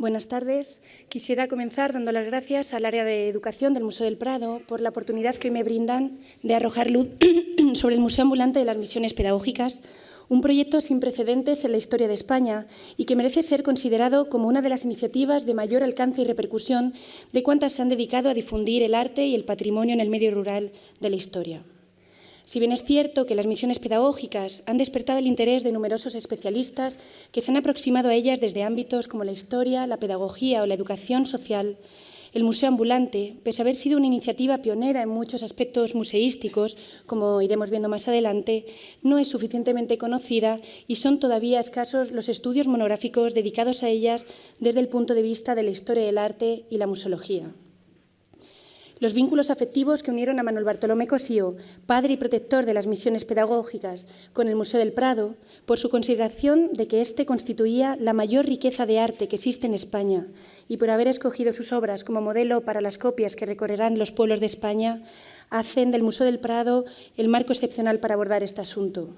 Buenas tardes. Quisiera comenzar dando las gracias al área de Educación del Museo del Prado por la oportunidad que hoy me brindan de arrojar luz sobre el Museo Ambulante de las Misiones Pedagógicas, un proyecto sin precedentes en la historia de España y que merece ser considerado como una de las iniciativas de mayor alcance y repercusión de cuantas se han dedicado a difundir el arte y el patrimonio en el medio rural de la historia. Si bien es cierto que las misiones pedagógicas han despertado el interés de numerosos especialistas que se han aproximado a ellas desde ámbitos como la historia, la pedagogía o la educación social, el Museo Ambulante, pese a haber sido una iniciativa pionera en muchos aspectos museísticos, como iremos viendo más adelante, no es suficientemente conocida y son todavía escasos los estudios monográficos dedicados a ellas desde el punto de vista de la historia del arte y la museología. Los vínculos afectivos que unieron a Manuel Bartolomé Cossío, padre y protector de las misiones pedagógicas, con el Museo del Prado, por su consideración de que éste constituía la mayor riqueza de arte que existe en España y por haber escogido sus obras como modelo para las copias que recorrerán los pueblos de España, hacen del Museo del Prado el marco excepcional para abordar este asunto.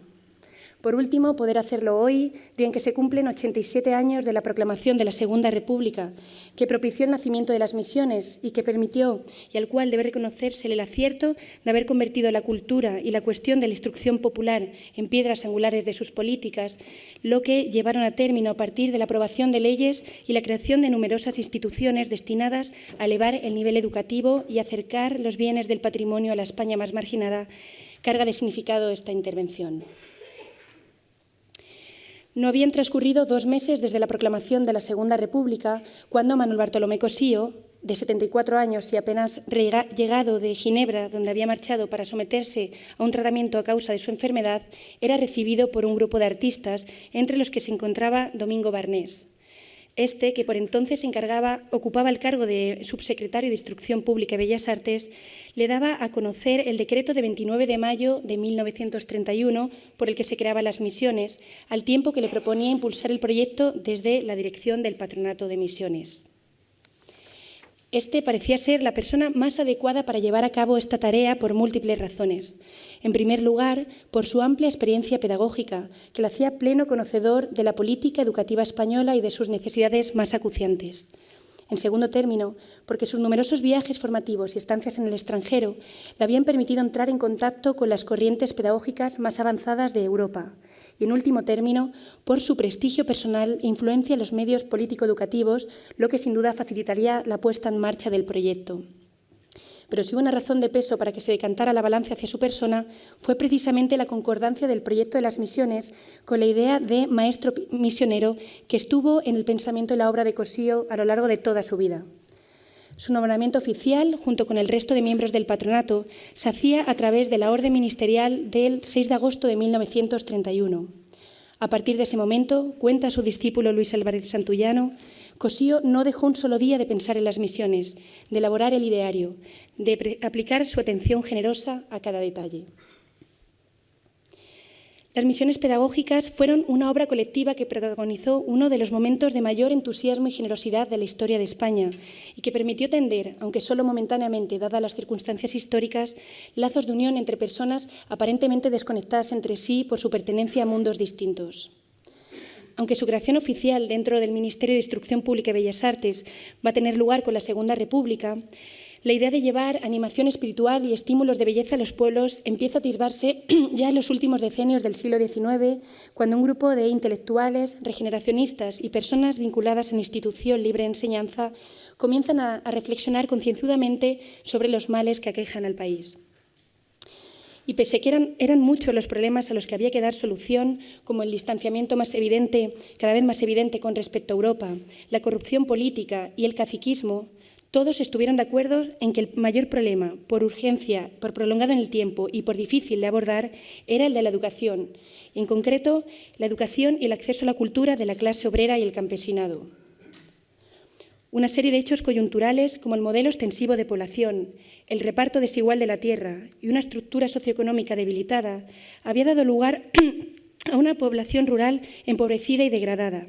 Por último, poder hacerlo hoy, día en que se cumplen 87 años de la proclamación de la Segunda República, que propició el nacimiento de las misiones y que permitió, y al cual debe reconocerse el acierto de haber convertido la cultura y la cuestión de la instrucción popular en piedras angulares de sus políticas, lo que llevaron a término a partir de la aprobación de leyes y la creación de numerosas instituciones destinadas a elevar el nivel educativo y acercar los bienes del patrimonio a la España más marginada, carga de significado esta intervención. No habían transcurrido 2 meses desde la proclamación de la Segunda República cuando Manuel Bartolomé Cossío, de 74 años y apenas llegado de Ginebra, donde había marchado para someterse a un tratamiento a causa de su enfermedad, era recibido por un grupo de artistas, entre los que se encontraba Domingo Barnés. Este, que por entonces ocupaba el cargo de subsecretario de Instrucción Pública y Bellas Artes, le daba a conocer el decreto de 29 de mayo de 1931 por el que se creaban las misiones, al tiempo que le proponía impulsar el proyecto desde la dirección del Patronato de Misiones. Este parecía ser la persona más adecuada para llevar a cabo esta tarea por múltiples razones. En primer lugar, por su amplia experiencia pedagógica, que le hacía pleno conocedor de la política educativa española y de sus necesidades más acuciantes. En segundo término, porque sus numerosos viajes formativos y estancias en el extranjero le habían permitido entrar en contacto con las corrientes pedagógicas más avanzadas de Europa. Y en último término, por su prestigio personal e influencia en los medios político-educativos, lo que sin duda facilitaría la puesta en marcha del proyecto. Pero si hubo una razón de peso para que se decantara la balanza hacia su persona, fue precisamente la concordancia del proyecto de las misiones con la idea de maestro misionero que estuvo en el pensamiento y la obra de Cossío a lo largo de toda su vida. Su nombramiento oficial, junto con el resto de miembros del patronato, se hacía a través de la orden ministerial del 6 de agosto de 1931. A partir de ese momento, cuenta su discípulo Luis Álvarez Santullano, Cossío no dejó un solo día de pensar en las misiones, de elaborar el ideario, de aplicar su atención generosa a cada detalle. Las misiones pedagógicas fueron una obra colectiva que protagonizó uno de los momentos de mayor entusiasmo y generosidad de la historia de España y que permitió tender, aunque solo momentáneamente, dadas las circunstancias históricas, lazos de unión entre personas aparentemente desconectadas entre sí por su pertenencia a mundos distintos. Aunque su creación oficial dentro del Ministerio de Instrucción Pública y Bellas Artes va a tener lugar con la Segunda República, la idea de llevar animación espiritual y estímulos de belleza a los pueblos empieza a atisbarse ya en los últimos decenios del siglo XIX, cuando un grupo de intelectuales, regeneracionistas y personas vinculadas a la institución libre de enseñanza comienzan a reflexionar concienzudamente sobre los males que aquejan al país. Y pese a que eran muchos los problemas a los que había que dar solución, como el distanciamiento cada vez más evidente con respecto a Europa, la corrupción política y el caciquismo, todos estuvieron de acuerdo en que el mayor problema, por urgencia, por prolongado en el tiempo y por difícil de abordar, era el de la educación, y en concreto la educación y el acceso a la cultura de la clase obrera y el campesinado. Una serie de hechos coyunturales como el modelo extensivo de población, el reparto desigual de la tierra y una estructura socioeconómica debilitada había dado lugar a una población rural empobrecida y degradada.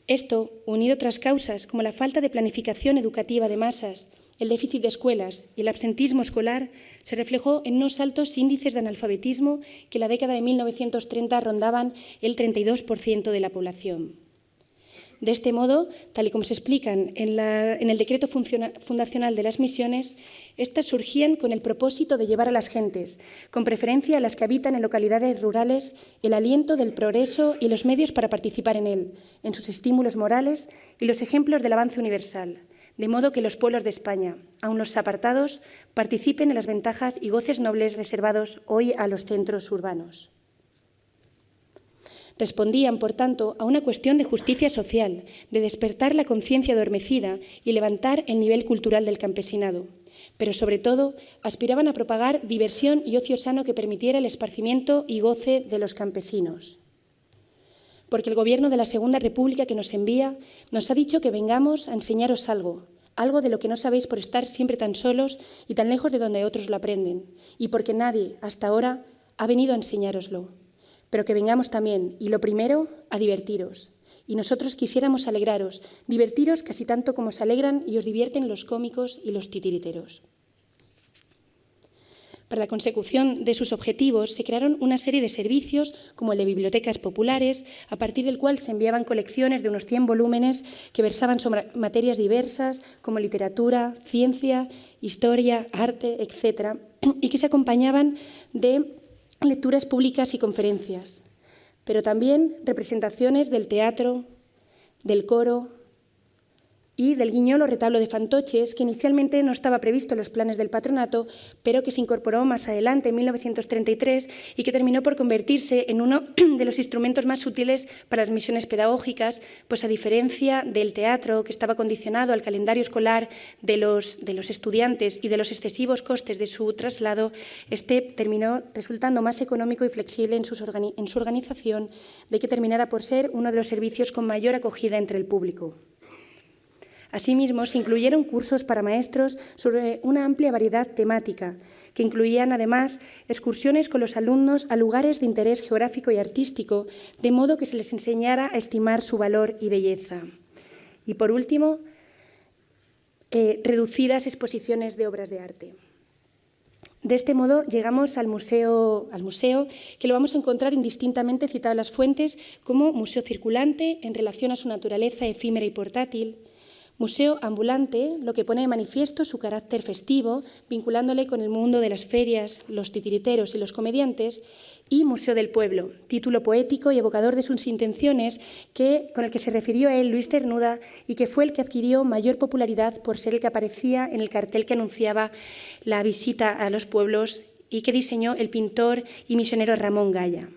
Esto, unido a otras causas como la falta de planificación educativa de masas, el déficit de escuelas y el absentismo escolar, se reflejó en unos altos índices de analfabetismo que en la década de 1930 rondaban el 32% de la población. De este modo, tal y como se explican en el decreto fundacional de las misiones, estas surgían con el propósito de llevar a las gentes, con preferencia a las que habitan en localidades rurales, el aliento del progreso y los medios para participar en él, en sus estímulos morales y los ejemplos del avance universal, de modo que los pueblos de España, aun los apartados, participen en las ventajas y goces nobles reservados hoy a los centros urbanos. Respondían, por tanto, a una cuestión de justicia social, de despertar la conciencia adormecida y levantar el nivel cultural del campesinado. Pero, sobre todo, aspiraban a propagar diversión y ocio sano que permitiera el esparcimiento y goce de los campesinos. Porque el Gobierno de la Segunda República que nos envía nos ha dicho que vengamos a enseñaros algo de lo que no sabéis por estar siempre tan solos y tan lejos de donde otros lo aprenden, y porque nadie, hasta ahora, ha venido a enseñároslo. Pero que vengamos también, y lo primero, a divertiros. Y nosotros quisiéramos alegraros, divertiros casi tanto como se alegran y os divierten los cómicos y los titiriteros. Para la consecución de sus objetivos se crearon una serie de servicios como el de bibliotecas populares, a partir del cual se enviaban colecciones de unos 100 volúmenes que versaban sobre materias diversas como literatura, ciencia, historia, arte, etc., y que se acompañaban de lecturas públicas y conferencias, pero también representaciones del teatro, del coro y del guiñolo retablo de fantoches, que inicialmente no estaba previsto en los planes del patronato, pero que se incorporó más adelante, en 1933, y que terminó por convertirse en uno de los instrumentos más útiles para las misiones pedagógicas, pues a diferencia del teatro, que estaba condicionado al calendario escolar de los estudiantes y de los excesivos costes de su traslado, este terminó resultando más económico y flexible en su organización, de que terminara por ser uno de los servicios con mayor acogida entre el público. Asimismo, se incluyeron cursos para maestros sobre una amplia variedad temática, que incluían además excursiones con los alumnos a lugares de interés geográfico y artístico, de modo que se les enseñara a estimar su valor y belleza. Y por último, reducidas exposiciones de obras de arte. De este modo llegamos al museo, que lo vamos a encontrar indistintamente citado en las fuentes como museo circulante en relación a su naturaleza efímera y portátil, museo ambulante, lo que pone de manifiesto su carácter festivo, vinculándole con el mundo de las ferias, los titiriteros y los comediantes, y Museo del Pueblo, título poético y evocador de sus intenciones con el que se refirió a él Luis Cernuda y que fue el que adquirió mayor popularidad por ser el que aparecía en el cartel que anunciaba la visita a los pueblos y que diseñó el pintor y misionero Ramón Gaya.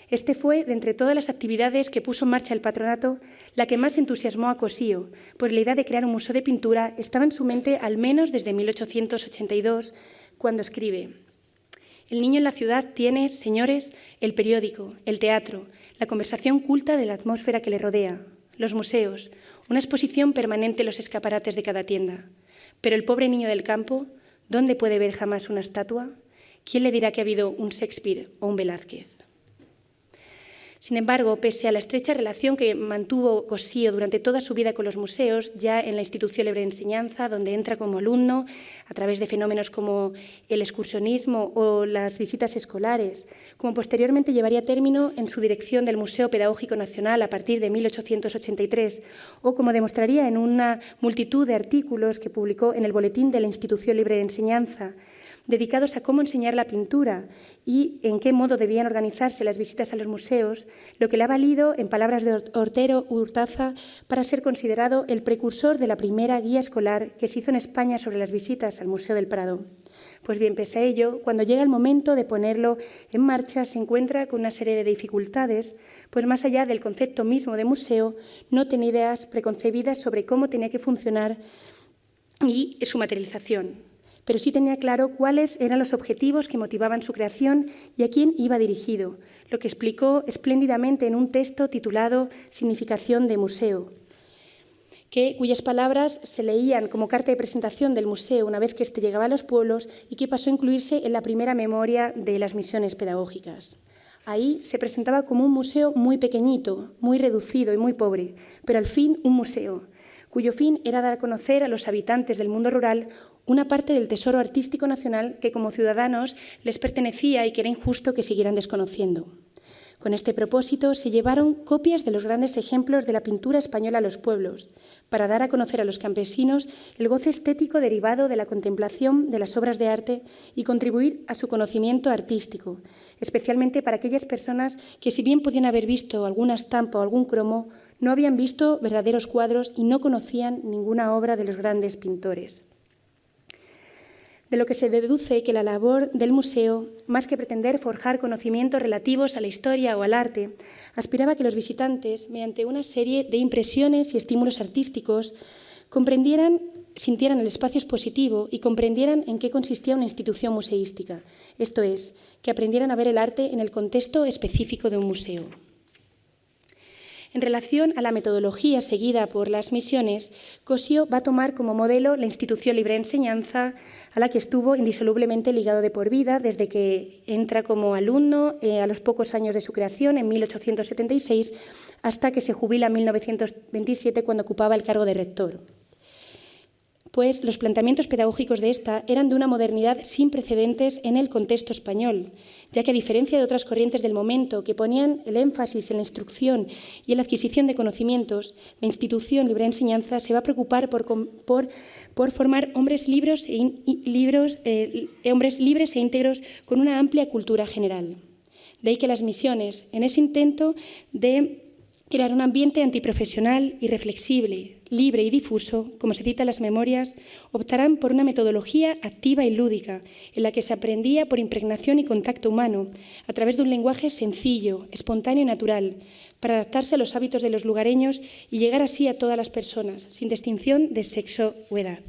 Este fue, de entre todas las actividades que puso en marcha el patronato, la que más entusiasmó a Cossío, pues la idea de crear un museo de pintura estaba en su mente al menos desde 1882, cuando escribe: «El niño en la ciudad tiene, señores, el periódico, el teatro, la conversación culta de la atmósfera que le rodea, los museos, una exposición permanente en los escaparates de cada tienda. Pero el pobre niño del campo, ¿dónde puede ver jamás una estatua? ¿Quién le dirá que ha habido un Shakespeare o un Velázquez?». Sin embargo, pese a la estrecha relación que mantuvo Cossío durante toda su vida con los museos, ya en la institución Libre de Enseñanza, donde entra como alumno a través de fenómenos como el excursionismo o las visitas escolares, como posteriormente llevaría a término en su dirección del Museo Pedagógico Nacional a partir de 1883, o como demostraría en una multitud de artículos que publicó en el Boletín de la Institución Libre de Enseñanza, dedicados a cómo enseñar la pintura y en qué modo debían organizarse las visitas a los museos, lo que le ha valido, en palabras de Otero Urtaza, para ser considerado el precursor de la primera guía escolar que se hizo en España sobre las visitas al Museo del Prado. Pues bien, pese a ello, cuando llega el momento de ponerlo en marcha, se encuentra con una serie de dificultades, pues más allá del concepto mismo de museo, no tenía ideas preconcebidas sobre cómo tenía que funcionar y su materialización, pero sí tenía claro cuáles eran los objetivos que motivaban su creación y a quién iba dirigido, lo que explicó espléndidamente en un texto titulado Significación de museo, cuyas palabras se leían como carta de presentación del museo una vez que éste llegaba a los pueblos y que pasó a incluirse en la primera memoria de las misiones pedagógicas. Ahí se presentaba como un museo muy pequeñito, muy reducido y muy pobre, pero al fin un museo, cuyo fin era dar a conocer a los habitantes del mundo rural una parte del tesoro artístico nacional que como ciudadanos les pertenecía y que era injusto que siguieran desconociendo. Con este propósito se llevaron copias de los grandes ejemplos de la pintura española a los pueblos, para dar a conocer a los campesinos el goce estético derivado de la contemplación de las obras de arte y contribuir a su conocimiento artístico, especialmente para aquellas personas que, si bien podían haber visto alguna estampa o algún cromo, no habían visto verdaderos cuadros y no conocían ninguna obra de los grandes pintores. De lo que se deduce que la labor del museo, más que pretender forjar conocimientos relativos a la historia o al arte, aspiraba a que los visitantes, mediante una serie de impresiones y estímulos artísticos, comprendieran, sintieran el espacio expositivo y comprendieran en qué consistía una institución museística, esto es, que aprendieran a ver el arte en el contexto específico de un museo. En relación a la metodología seguida por las misiones, Cossío va a tomar como modelo la institución Libre de Enseñanza, a la que estuvo indisolublemente ligado de por vida desde que entra como alumno a los pocos años de su creación, en 1876, hasta que se jubila en 1927, cuando ocupaba el cargo de rector. Pues los planteamientos pedagógicos de esta eran de una modernidad sin precedentes en el contexto español, ya que a diferencia de otras corrientes del momento que ponían el énfasis en la instrucción y en la adquisición de conocimientos, la institución Libre de Enseñanza se va a preocupar por formar hombres libres e íntegros con una amplia cultura general. De ahí que las misiones, en ese intento de crear un ambiente antiprofesional y reflexible, libre y difuso, como se cita en las memorias, optarán por una metodología activa y lúdica, en la que se aprendía por impregnación y contacto humano, a través de un lenguaje sencillo, espontáneo y natural, para adaptarse a los hábitos de los lugareños y llegar así a todas las personas, sin distinción de sexo o edad.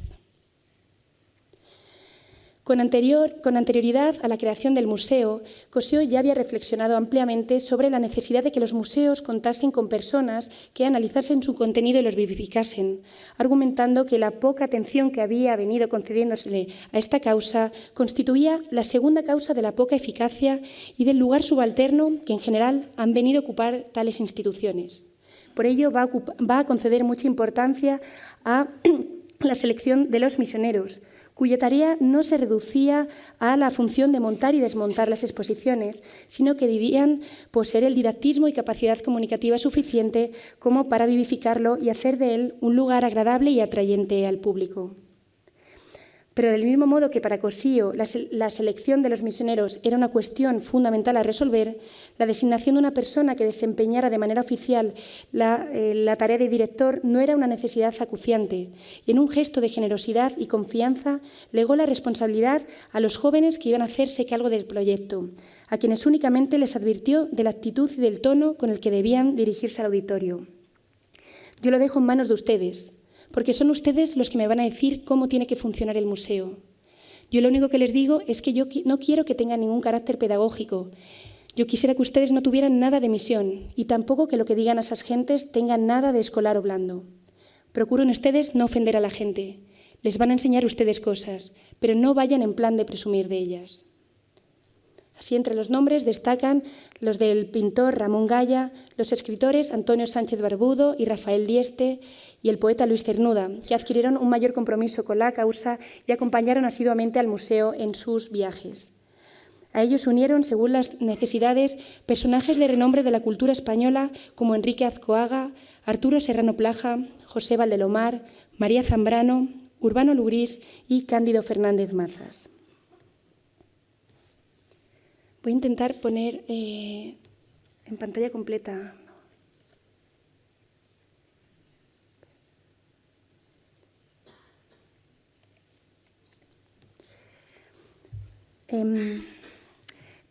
Con anterioridad a la creación del museo, Cossío ya había reflexionado ampliamente sobre la necesidad de que los museos contasen con personas que analizasen su contenido y los vivificasen, argumentando que la poca atención que había venido concediéndosele a esta causa constituía la segunda causa de la poca eficacia y del lugar subalterno que en general han venido a ocupar tales instituciones. Por ello va a conceder mucha importancia a la selección de los misioneros, cuya tarea no se reducía a la función de montar y desmontar las exposiciones, sino que debían poseer el didactismo y capacidad comunicativa suficiente como para vivificarlo y hacer de él un lugar agradable y atrayente al público. Pero del mismo modo que para Cossío la selección de los misioneros era una cuestión fundamental a resolver, la designación de una persona que desempeñara de manera oficial la tarea de director no era una necesidad acuciante, y en un gesto de generosidad y confianza legó la responsabilidad a los jóvenes que iban a hacerse cargo del proyecto, a quienes únicamente les advirtió de la actitud y del tono con el que debían dirigirse al auditorio. Yo lo dejo en manos de ustedes, porque son ustedes los que me van a decir cómo tiene que funcionar el museo. Yo lo único que les digo es que yo no quiero que tenga ningún carácter pedagógico. Yo quisiera que ustedes no tuvieran nada de misión y tampoco que lo que digan a esas gentes tenga nada de escolar o blando. Procuren ustedes no ofender a la gente. Les van a enseñar ustedes cosas, pero no vayan en plan de presumir de ellas. Así, entre los nombres destacan los del pintor Ramón Gaya, los escritores Antonio Sánchez Barbudo y Rafael Dieste y el poeta Luis Cernuda, que adquirieron un mayor compromiso con la causa y acompañaron asiduamente al museo en sus viajes. A ellos se unieron, según las necesidades, personajes de renombre de la cultura española como Enrique Azcoaga, Arturo Serrano Plaja, José Valdelomar, María Zambrano, Urbano Lugrís y Cándido Fernández Mazas. Voy a intentar poner en pantalla completa.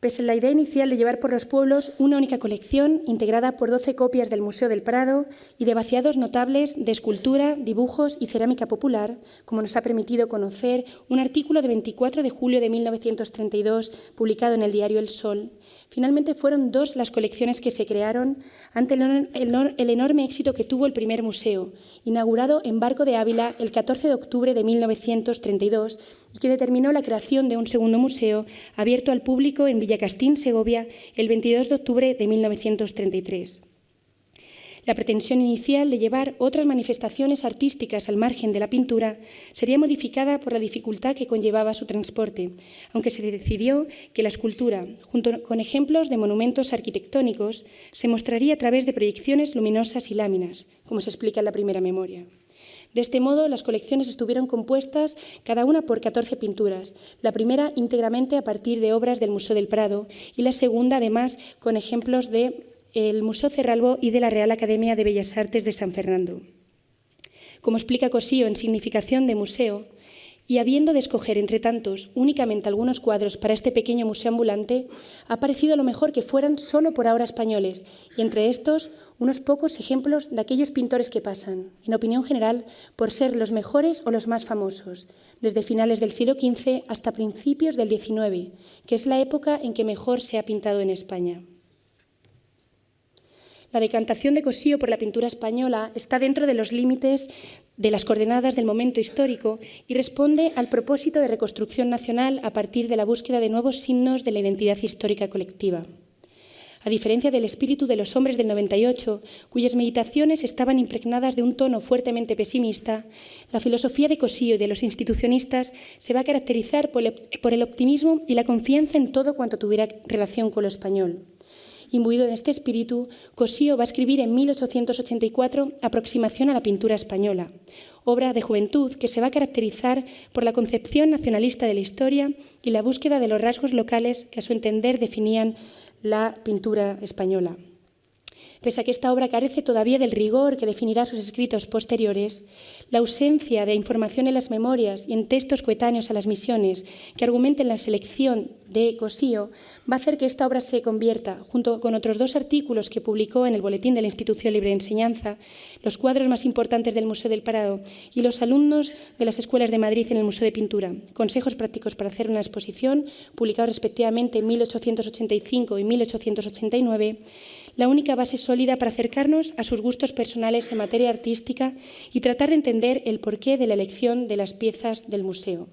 Pese a la idea inicial de llevar por los pueblos una única colección integrada por 12 copias del Museo del Prado y de vaciados notables de escultura, dibujos y cerámica popular, como nos ha permitido conocer un artículo de 24 de julio de 1932 publicado en el diario El Sol, finalmente fueron 2 las colecciones que se crearon ante el enorme éxito que tuvo el primer museo, inaugurado en Barco de Ávila el 14 de octubre de 1932 y que determinó la creación de un segundo museo abierto al público en Villacastín, Segovia, el 22 de octubre de 1933. La pretensión inicial de llevar otras manifestaciones artísticas al margen de la pintura sería modificada por la dificultad que conllevaba su transporte, aunque se decidió que la escultura, junto con ejemplos de monumentos arquitectónicos, se mostraría a través de proyecciones luminosas y láminas, como se explica en la primera memoria. De este modo, las colecciones estuvieron compuestas cada una por 14 pinturas, la primera íntegramente a partir de obras del Museo del Prado y la segunda, además, con ejemplos del Museo Cerralbo y de la Real Academia de Bellas Artes de San Fernando. Como explica Cossío en Significación de Museo, y habiendo de escoger entre tantos únicamente algunos cuadros para este pequeño museo ambulante, ha parecido lo mejor que fueran solo por ahora españoles, y entre estos unos pocos ejemplos de aquellos pintores que pasan, en opinión general, por ser los mejores o los más famosos, desde finales del siglo XV hasta principios del XIX, que es la época en que mejor se ha pintado en España. La decantación de Cossío por la pintura española está dentro de los límites de las coordenadas del momento histórico y responde al propósito de reconstrucción nacional a partir de la búsqueda de nuevos signos de la identidad histórica colectiva. A diferencia del espíritu de los hombres del 98, cuyas meditaciones estaban impregnadas de un tono fuertemente pesimista, la filosofía de Cossío y de los institucionistas se va a caracterizar por el optimismo y la confianza en todo cuanto tuviera relación con lo español. Imbuido en este espíritu, Cossío va a escribir en 1884 Aproximación a la pintura española, obra de juventud que se va a caracterizar por la concepción nacionalista de la historia y la búsqueda de los rasgos locales que a su entender definían la pintura española. Pese a que esta obra carece todavía del rigor que definirá sus escritos posteriores, la ausencia de información en las memorias y en textos coetáneos a las misiones que argumenten la selección de Cossío va a hacer que esta obra se convierta, junto con otros 2 artículos que publicó en el Boletín de la Institución Libre de Enseñanza, los cuadros más importantes del Museo del Prado y los alumnos de las escuelas de Madrid en el Museo de Pintura, consejos prácticos para hacer una exposición, publicados respectivamente en 1885 y 1889, la única base sólida para acercarnos a sus gustos personales en materia artística y tratar de entender el porqué de la elección de las piezas del museo.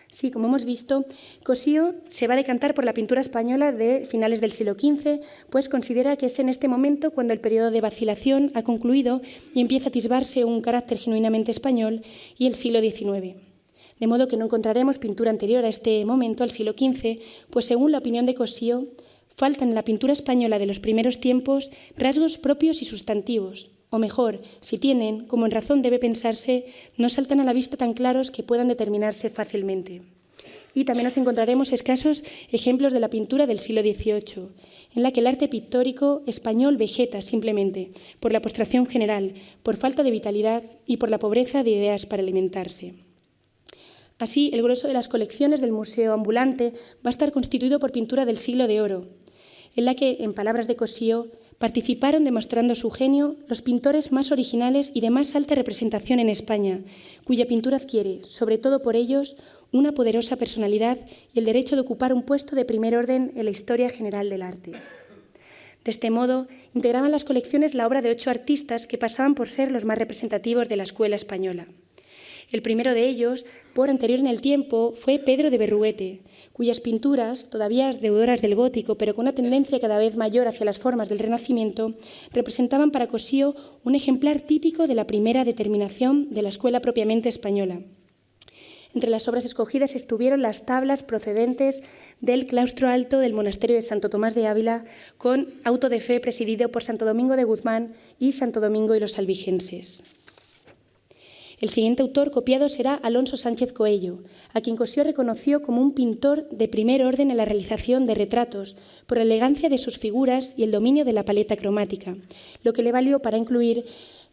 Sí, como hemos visto, Cossío se va a decantar por la pintura española de finales del siglo XV, pues considera que es en este momento cuando el periodo de vacilación ha concluido y empieza a atisbarse un carácter genuinamente español y el siglo XIX. De modo que no encontraremos pintura anterior a este momento, al siglo XV, pues según la opinión de Cossío, faltan en la pintura española de los primeros tiempos rasgos propios y sustantivos, o mejor, si tienen, como en razón debe pensarse, no saltan a la vista tan claros que puedan determinarse fácilmente. Y también nos encontraremos escasos ejemplos de la pintura del siglo XVIII, en la que el arte pictórico español vegeta simplemente por la postración general, por falta de vitalidad y por la pobreza de ideas para alimentarse. Así, el grueso de las colecciones del Museo Ambulante va a estar constituido por pintura del siglo de oro, en la que, en palabras de Cossío, participaron demostrando su genio los pintores más originales y de más alta representación en España, cuya pintura adquiere, sobre todo por ellos, una poderosa personalidad y el derecho de ocupar un puesto de primer orden en la historia general del arte. De este modo, integraban las colecciones la obra de 8 artistas que pasaban por ser los más representativos de la escuela española. El primero de ellos, por anterior en el tiempo, fue Pedro de Berruete, cuyas pinturas, todavía deudoras del gótico, pero con una tendencia cada vez mayor hacia las formas del Renacimiento, representaban para Cossío un ejemplar típico de la primera determinación de la escuela propiamente española. Entre las obras escogidas estuvieron las tablas procedentes del claustro alto del monasterio de Santo Tomás de Ávila, con auto de fe presidido por Santo Domingo de Guzmán y Santo Domingo y los albigenses. El siguiente autor copiado será Alonso Sánchez Coello, a quien Cossío reconoció como un pintor de primer orden en la realización de retratos, por la elegancia de sus figuras y el dominio de la paleta cromática, lo que le valió para incluir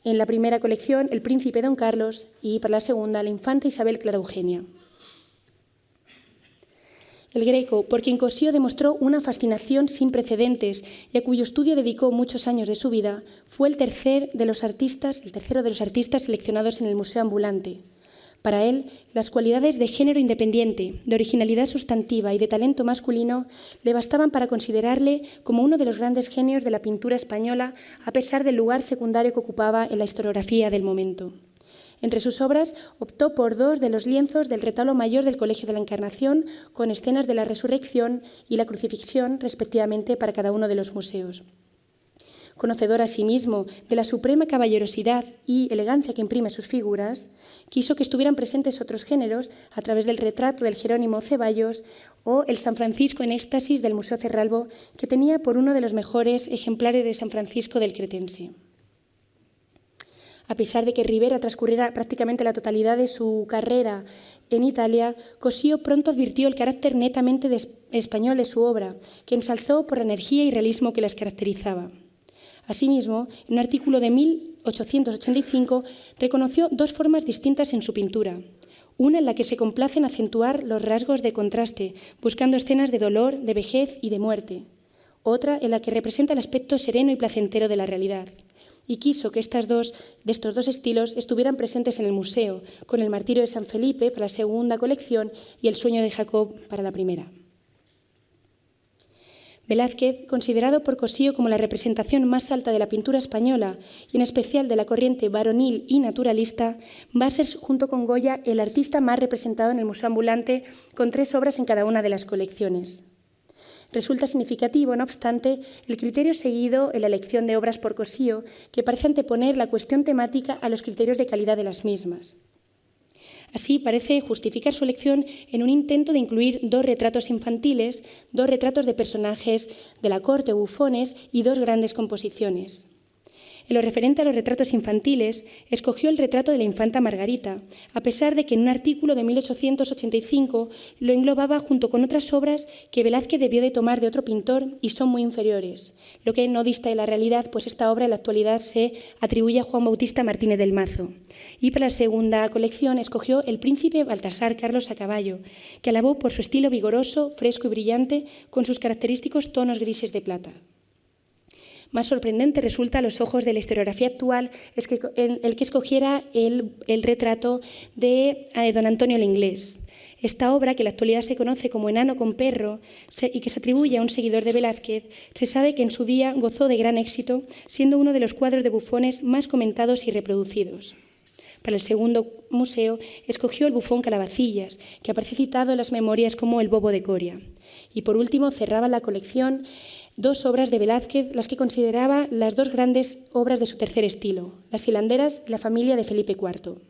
en la primera colección El Príncipe Don Carlos y para la segunda la Infanta Isabel Clara Eugenia. El Greco, por quien Cossío demostró una fascinación sin precedentes y a cuyo estudio dedicó muchos años de su vida, fue el tercero de los artistas seleccionados en el Museo Ambulante. Para él, las cualidades de género independiente, de originalidad sustantiva y de talento masculino le bastaban para considerarle como uno de los grandes genios de la pintura española, a pesar del lugar secundario que ocupaba en la historiografía del momento. Entre sus obras optó por 2 de los lienzos del retablo mayor del Colegio de la Encarnación, con escenas de la Resurrección y la Crucifixión, respectivamente, para cada uno de los museos. conocedor asimismo de la suprema caballerosidad y elegancia que imprime sus figuras, quiso que estuvieran presentes otros géneros a través del retrato del Jerónimo Ceballos o el San Francisco en éxtasis del Museo Cerralbo, que tenía por uno de los mejores ejemplares de San Francisco del Cretense. A pesar de que Ribera transcurriera prácticamente la totalidad de su carrera en Italia, Cossío pronto advirtió el carácter netamente español de su obra, que ensalzó por la energía y realismo que las caracterizaba. Asimismo, en un artículo de 1885 reconoció dos formas distintas en su pintura. Una en la que se complace en acentuar los rasgos de contraste, buscando escenas de dolor, de vejez y de muerte. Otra en la que representa el aspecto sereno y placentero de la realidad. Y quiso que estos dos estilos estuvieran presentes en el museo, con el Martirio de San Felipe para la segunda colección y el Sueño de Jacob para la primera. Velázquez, considerado por Cossío como la representación más alta de la pintura española y en especial de la corriente varonil y naturalista, va a ser junto con Goya el artista más representado en el Museo Ambulante, con 3 obras en cada una de las colecciones. Resulta significativo, no obstante, el criterio seguido en la elección de obras por Cossío, que parece anteponer la cuestión temática a los criterios de calidad de las mismas. Así, parece justificar su elección en un intento de incluir 2 retratos infantiles, 2 retratos de personajes de la corte o bufones y 2 grandes composiciones. En lo referente a los retratos infantiles, escogió el retrato de la infanta Margarita, a pesar de que en un artículo de 1885 lo englobaba junto con otras obras que Velázquez debió de tomar de otro pintor y son muy inferiores, lo que no dista de la realidad, pues esta obra en la actualidad se atribuye a Juan Bautista Martínez del Mazo. Y para la segunda colección escogió el príncipe Baltasar Carlos a caballo, que alabó por su estilo vigoroso, fresco y brillante, con sus característicos tonos grises de plata. Más sorprendente resulta a los ojos de la historiografía actual el que escogiera el retrato de don Antonio el Inglés. Esta obra, que en la actualidad se conoce como Enano con perro y que se atribuye a un seguidor de Velázquez, se sabe que en su día gozó de gran éxito, siendo uno de los cuadros de bufones más comentados y reproducidos. Para el segundo museo escogió el bufón Calabacillas, que aparece citado en las memorias como el Bobo de Coria. Y por último cerraba la colección 2 obras de Velázquez, las que consideraba las 2 grandes obras de su tercer estilo, Las hilanderas y La familia de Felipe IV.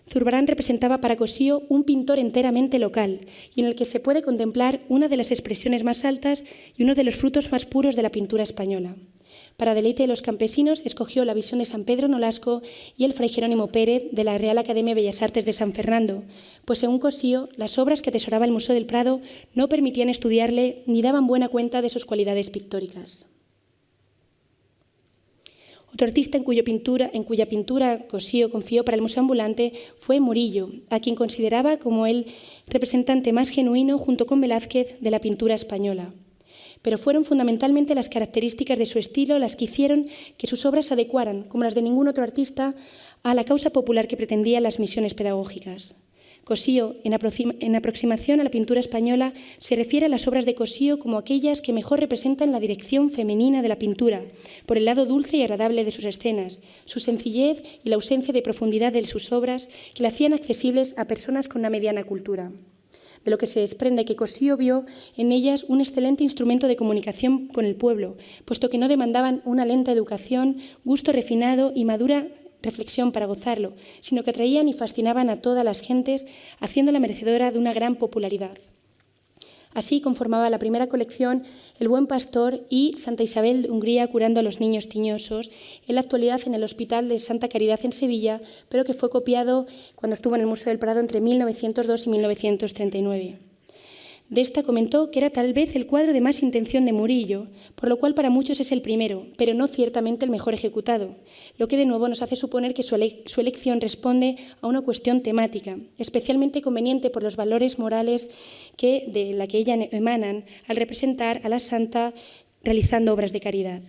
Zurbarán representaba para Cossío un pintor enteramente local y en el que se puede contemplar una de las expresiones más altas y uno de los frutos más puros de la pintura española. Para deleite de los campesinos escogió la visión de San Pedro Nolasco y el Fray Jerónimo Pérez de la Real Academia de Bellas Artes de San Fernando, pues según Cossío, las obras que atesoraba el Museo del Prado no permitían estudiarle ni daban buena cuenta de sus cualidades pictóricas. Otro artista en cuya pintura Cossío confió para el Museo Ambulante fue Murillo, a quien consideraba como el representante más genuino, junto con Velázquez, de la pintura española. Pero fueron fundamentalmente las características de su estilo las que hicieron que sus obras se adecuaran, como las de ningún otro artista, a la causa popular que pretendían las misiones pedagógicas. Cossío, en aproximación a la pintura española, se refiere a las obras de Cossío como aquellas que mejor representan la dirección femenina de la pintura, por el lado dulce y agradable de sus escenas, su sencillez y la ausencia de profundidad de sus obras que la hacían accesibles a personas con una mediana cultura. De lo que se desprende que Cossío vio en ellas un excelente instrumento de comunicación con el pueblo, puesto que no demandaban una lenta educación, gusto refinado y madura reflexión para gozarlo, sino que atraían y fascinaban a todas las gentes, haciéndola merecedora de una gran popularidad. Así conformaba la primera colección El Buen Pastor y Santa Isabel de Hungría curando a los niños tiñosos, en la actualidad en el Hospital de Santa Caridad en Sevilla, pero que fue copiado cuando estuvo en el Museo del Prado entre 1902 y 1939. De esta comentó que era tal vez el cuadro de más intención de Murillo, por lo cual para muchos es el primero, pero no ciertamente el mejor ejecutado, lo que de nuevo nos hace suponer que su elección responde a una cuestión temática, especialmente conveniente por los valores morales de la que ella emanan al representar a la santa realizando obras de caridad.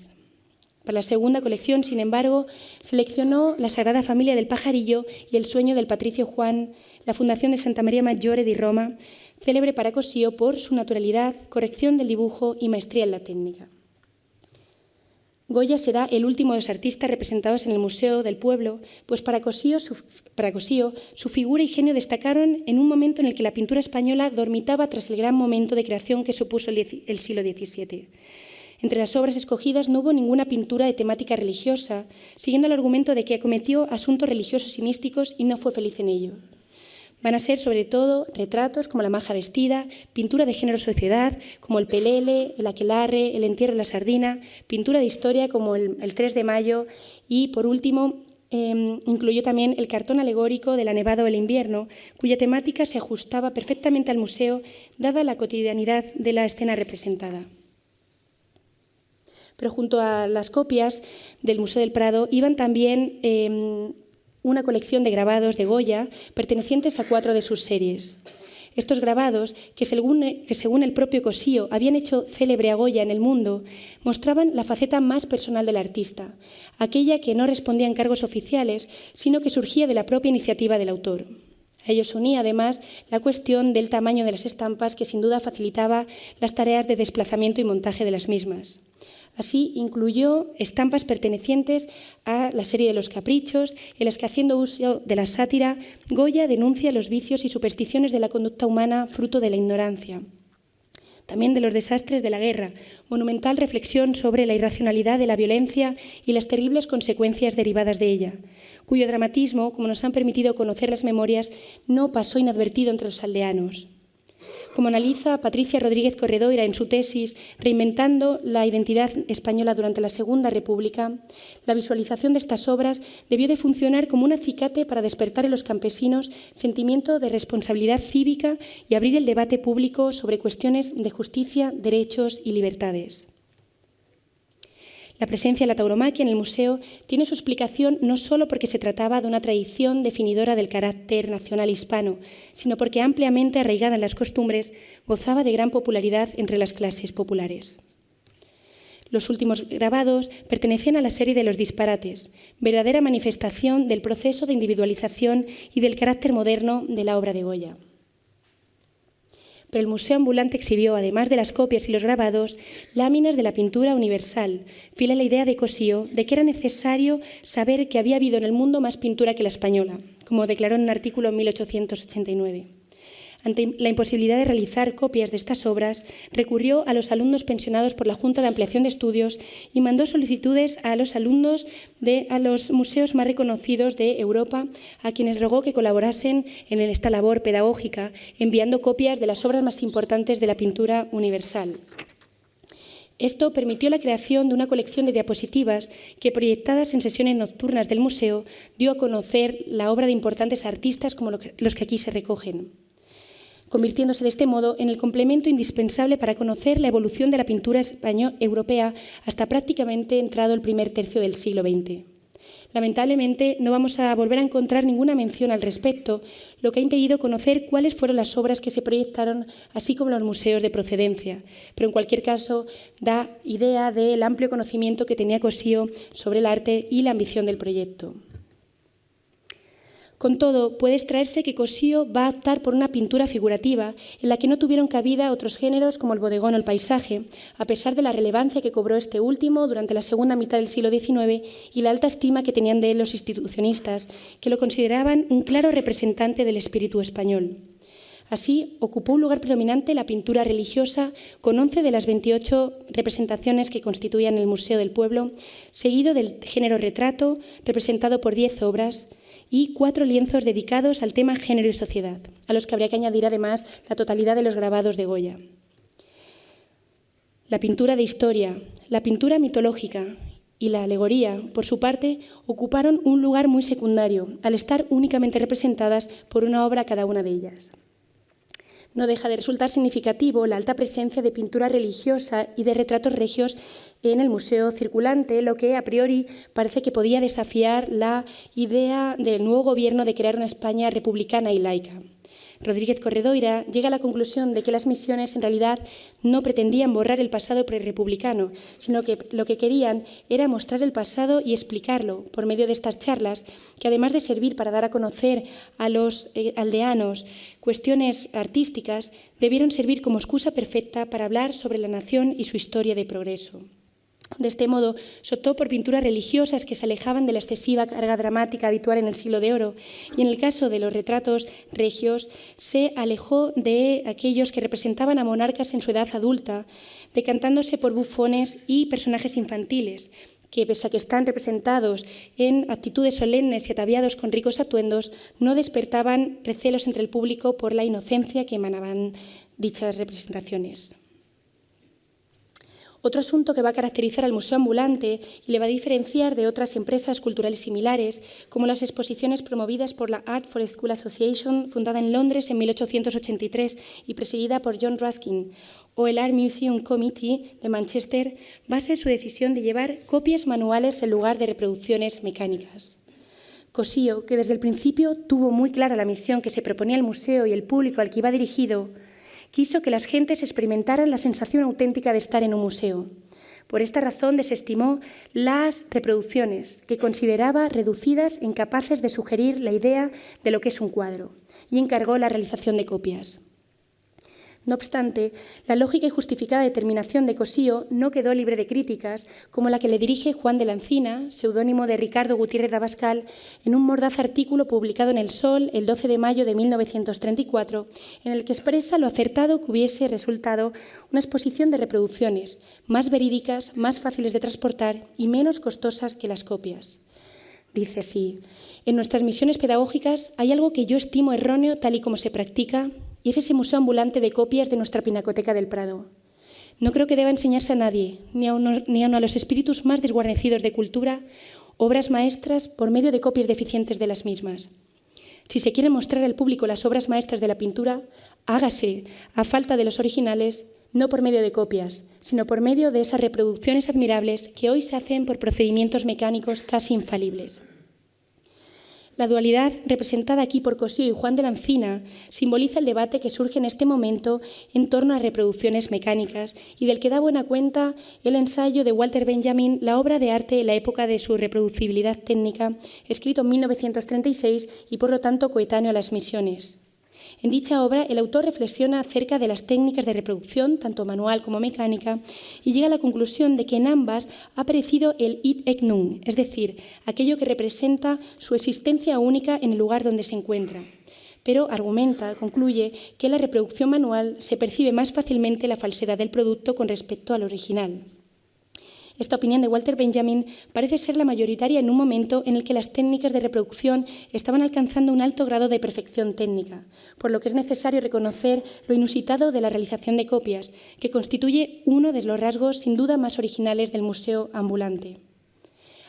Para la segunda colección, sin embargo, seleccionó la Sagrada Familia del Pajarillo y El sueño del Patricio Juan, la Fundación de Santa María Maggiore di Roma, célebre para Cossío por su naturalidad, corrección del dibujo y maestría en la técnica. Goya será el último de los artistas representados en el Museo del Pueblo, pues para Cossío su figura y genio destacaron en un momento en el que la pintura española dormitaba tras el gran momento de creación que supuso el siglo XVII. Entre las obras escogidas no hubo ninguna pintura de temática religiosa, siguiendo el argumento de que acometió asuntos religiosos y místicos y no fue feliz en ello. Van a ser, sobre todo, retratos como la maja vestida, pintura de género sociedad, como el pelele, el aquelarre, el entierro de la sardina, pintura de historia como el 3 de mayo y, por último, incluyó también el cartón alegórico de la nevada o el invierno, cuya temática se ajustaba perfectamente al museo, dada la cotidianidad de la escena representada. Pero junto a las copias del Museo del Prado iban también una colección de grabados de Goya pertenecientes a 4 de sus series. Estos grabados, que según el propio Cossío habían hecho célebre a Goya en el mundo, mostraban la faceta más personal del artista, aquella que no respondía a encargos oficiales, sino que surgía de la propia iniciativa del autor. A ello se unía, además, la cuestión del tamaño de las estampas, que sin duda facilitaba las tareas de desplazamiento y montaje de las mismas. Así, incluyó estampas pertenecientes a la serie de los caprichos, en las que, haciendo uso de la sátira, Goya denuncia los vicios y supersticiones de la conducta humana fruto de la ignorancia. También de los desastres de la guerra, monumental reflexión sobre la irracionalidad de la violencia y las terribles consecuencias derivadas de ella, cuyo dramatismo, como nos han permitido conocer las memorias, no pasó inadvertido entre los aldeanos. Como analiza Patricia Rodríguez Corredoira en su tesis Reinventando la identidad española durante la Segunda República, la visualización de estas obras debió de funcionar como un acicate para despertar en los campesinos sentimiento de responsabilidad cívica y abrir el debate público sobre cuestiones de justicia, derechos y libertades. La presencia de la tauromaquia en el museo tiene su explicación no solo porque se trataba de una tradición definidora del carácter nacional hispano, sino porque ampliamente arraigada en las costumbres gozaba de gran popularidad entre las clases populares. Los últimos grabados pertenecían a la serie de los disparates, verdadera manifestación del proceso de individualización y del carácter moderno de la obra de Goya. Pero el Museo Ambulante exhibió, además de las copias y los grabados, láminas de la pintura universal, fiel a la idea de Cossío de que era necesario saber que había habido en el mundo más pintura que la española, como declaró en un artículo en 1889. Ante la imposibilidad de realizar copias de estas obras, recurrió a los alumnos pensionados por la Junta de Ampliación de Estudios y mandó solicitudes a los alumnos a los museos más reconocidos de Europa, a quienes rogó que colaborasen en esta labor pedagógica, enviando copias de las obras más importantes de la pintura universal. Esto permitió la creación de una colección de diapositivas que, proyectadas en sesiones nocturnas del museo, dio a conocer la obra de importantes artistas como los que aquí se recogen, convirtiéndose de este modo en el complemento indispensable para conocer la evolución de la pintura europea hasta prácticamente entrado el primer tercio del siglo XX. Lamentablemente, no vamos a volver a encontrar ninguna mención al respecto, lo que ha impedido conocer cuáles fueron las obras que se proyectaron, así como los museos de procedencia. Pero en cualquier caso, da idea del amplio conocimiento que tenía Cossío sobre el arte y la ambición del proyecto. Con todo, puede extraerse que Cossío va a optar por una pintura figurativa en la que no tuvieron cabida otros géneros como el bodegón o el paisaje, a pesar de la relevancia que cobró este último durante la segunda mitad del siglo XIX y la alta estima que tenían de él los institucionistas, que lo consideraban un claro representante del espíritu español. Así, ocupó un lugar predominante la pintura religiosa, con 11 de las 28 representaciones que constituían el Museo del Pueblo, seguido del género retrato, representado por 10 obras, y 4 lienzos dedicados al tema género y sociedad, a los que habría que añadir además la totalidad de los grabados de Goya. La pintura de historia, la pintura mitológica y la alegoría, por su parte, ocuparon un lugar muy secundario, al estar únicamente representadas por una obra cada una de ellas. No deja de resultar significativo la alta presencia de pintura religiosa y de retratos regios en el museo circulante, lo que a priori parece que podía desafiar la idea del nuevo gobierno de crear una España republicana y laica. Rodríguez Corredoira llega a la conclusión de que las misiones en realidad no pretendían borrar el pasado prerepublicano, sino que lo que querían era mostrar el pasado y explicarlo por medio de estas charlas, que además de servir para dar a conocer a los aldeanos cuestiones artísticas, debieron servir como excusa perfecta para hablar sobre la nación y su historia de progreso. De este modo, se optó por pinturas religiosas que se alejaban de la excesiva carga dramática habitual en el Siglo de Oro, y en el caso de los retratos regios se alejó de aquellos que representaban a monarcas en su edad adulta, decantándose por bufones y personajes infantiles, que pese a que están representados en actitudes solemnes y ataviados con ricos atuendos, no despertaban recelos entre el público por la inocencia que emanaban dichas representaciones. Otro asunto que va a caracterizar al Museo Ambulante y le va a diferenciar de otras empresas culturales similares, como las exposiciones promovidas por la Art for School Association, fundada en Londres en 1883 y presidida por John Ruskin, o el Art Museum Committee de Manchester, va a ser su decisión de llevar copias manuales en lugar de reproducciones mecánicas. Cossío, que desde el principio tuvo muy clara la misión que se proponía el museo y el público al que iba dirigido, quiso que las gentes experimentaran la sensación auténtica de estar en un museo. Por esta razón desestimó las reproducciones, que consideraba reducidas e incapaces de sugerir la idea de lo que es un cuadro, y encargó la realización de copias. No obstante, la lógica y justificada determinación de Cossío no quedó libre de críticas, como la que le dirige Juan de la Encina, seudónimo de Ricardo Gutiérrez de Abascal, en un mordaz artículo publicado en El Sol el 12 de mayo de 1934, en el que expresa lo acertado que hubiese resultado una exposición de reproducciones, más verídicas, más fáciles de transportar y menos costosas que las copias. Dice así: en nuestras misiones pedagógicas hay algo que yo estimo erróneo tal y como se practica, y es ese museo ambulante de copias de nuestra Pinacoteca del Prado. No creo que deba enseñarse a nadie, ni aun a los espíritus más desguarnecidos de cultura, obras maestras por medio de copias deficientes de las mismas. Si se quieren mostrar al público las obras maestras de la pintura, hágase, a falta de los originales, no por medio de copias, sino por medio de esas reproducciones admirables que hoy se hacen por procedimientos mecánicos casi infalibles. La dualidad representada aquí por Cossío y Juan de la Encina simboliza el debate que surge en este momento en torno a reproducciones mecánicas y del que da buena cuenta el ensayo de Walter Benjamin, La obra de arte en la época de su reproducibilidad técnica, escrito en 1936 y por lo tanto coetáneo a las misiones. En dicha obra, el autor reflexiona acerca de las técnicas de reproducción, tanto manual como mecánica, y llega a la conclusión de que en ambas ha aparecido el id et nunc, es decir, aquello que representa su existencia única en el lugar donde se encuentra. Pero concluye que en la reproducción manual se percibe más fácilmente la falsedad del producto con respecto al original. Esta opinión de Walter Benjamin parece ser la mayoritaria en un momento en el que las técnicas de reproducción estaban alcanzando un alto grado de perfección técnica, por lo que es necesario reconocer lo inusitado de la realización de copias, que constituye uno de los rasgos sin duda más originales del Museo Ambulante.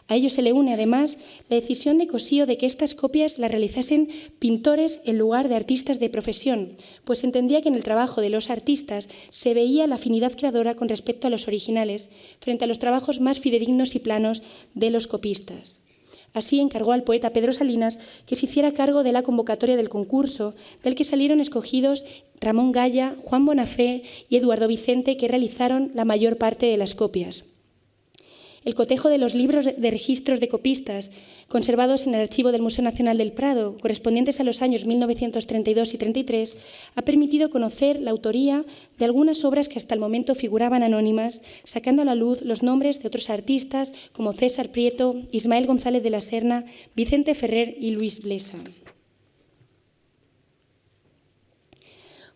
A ello se le une, además, la decisión de Cossío de que estas copias las realizasen pintores en lugar de artistas de profesión, pues entendía que en el trabajo de los artistas se veía la afinidad creadora con respecto a los originales, frente a los trabajos más fidedignos y planos de los copistas. Así encargó al poeta Pedro Salinas que se hiciera cargo de la convocatoria del concurso, del que salieron escogidos Ramón Gaya, Juan Bonafé y Eduardo Vicente, que realizaron la mayor parte de las copias. El cotejo de los libros de registros de copistas conservados en el archivo del Museo Nacional del Prado, correspondientes a los años 1932 y 33, ha permitido conocer la autoría de algunas obras que hasta el momento figuraban anónimas, sacando a la luz los nombres de otros artistas como César Prieto, Ismael González de la Serna, Vicente Ferrer y Luis Blesa.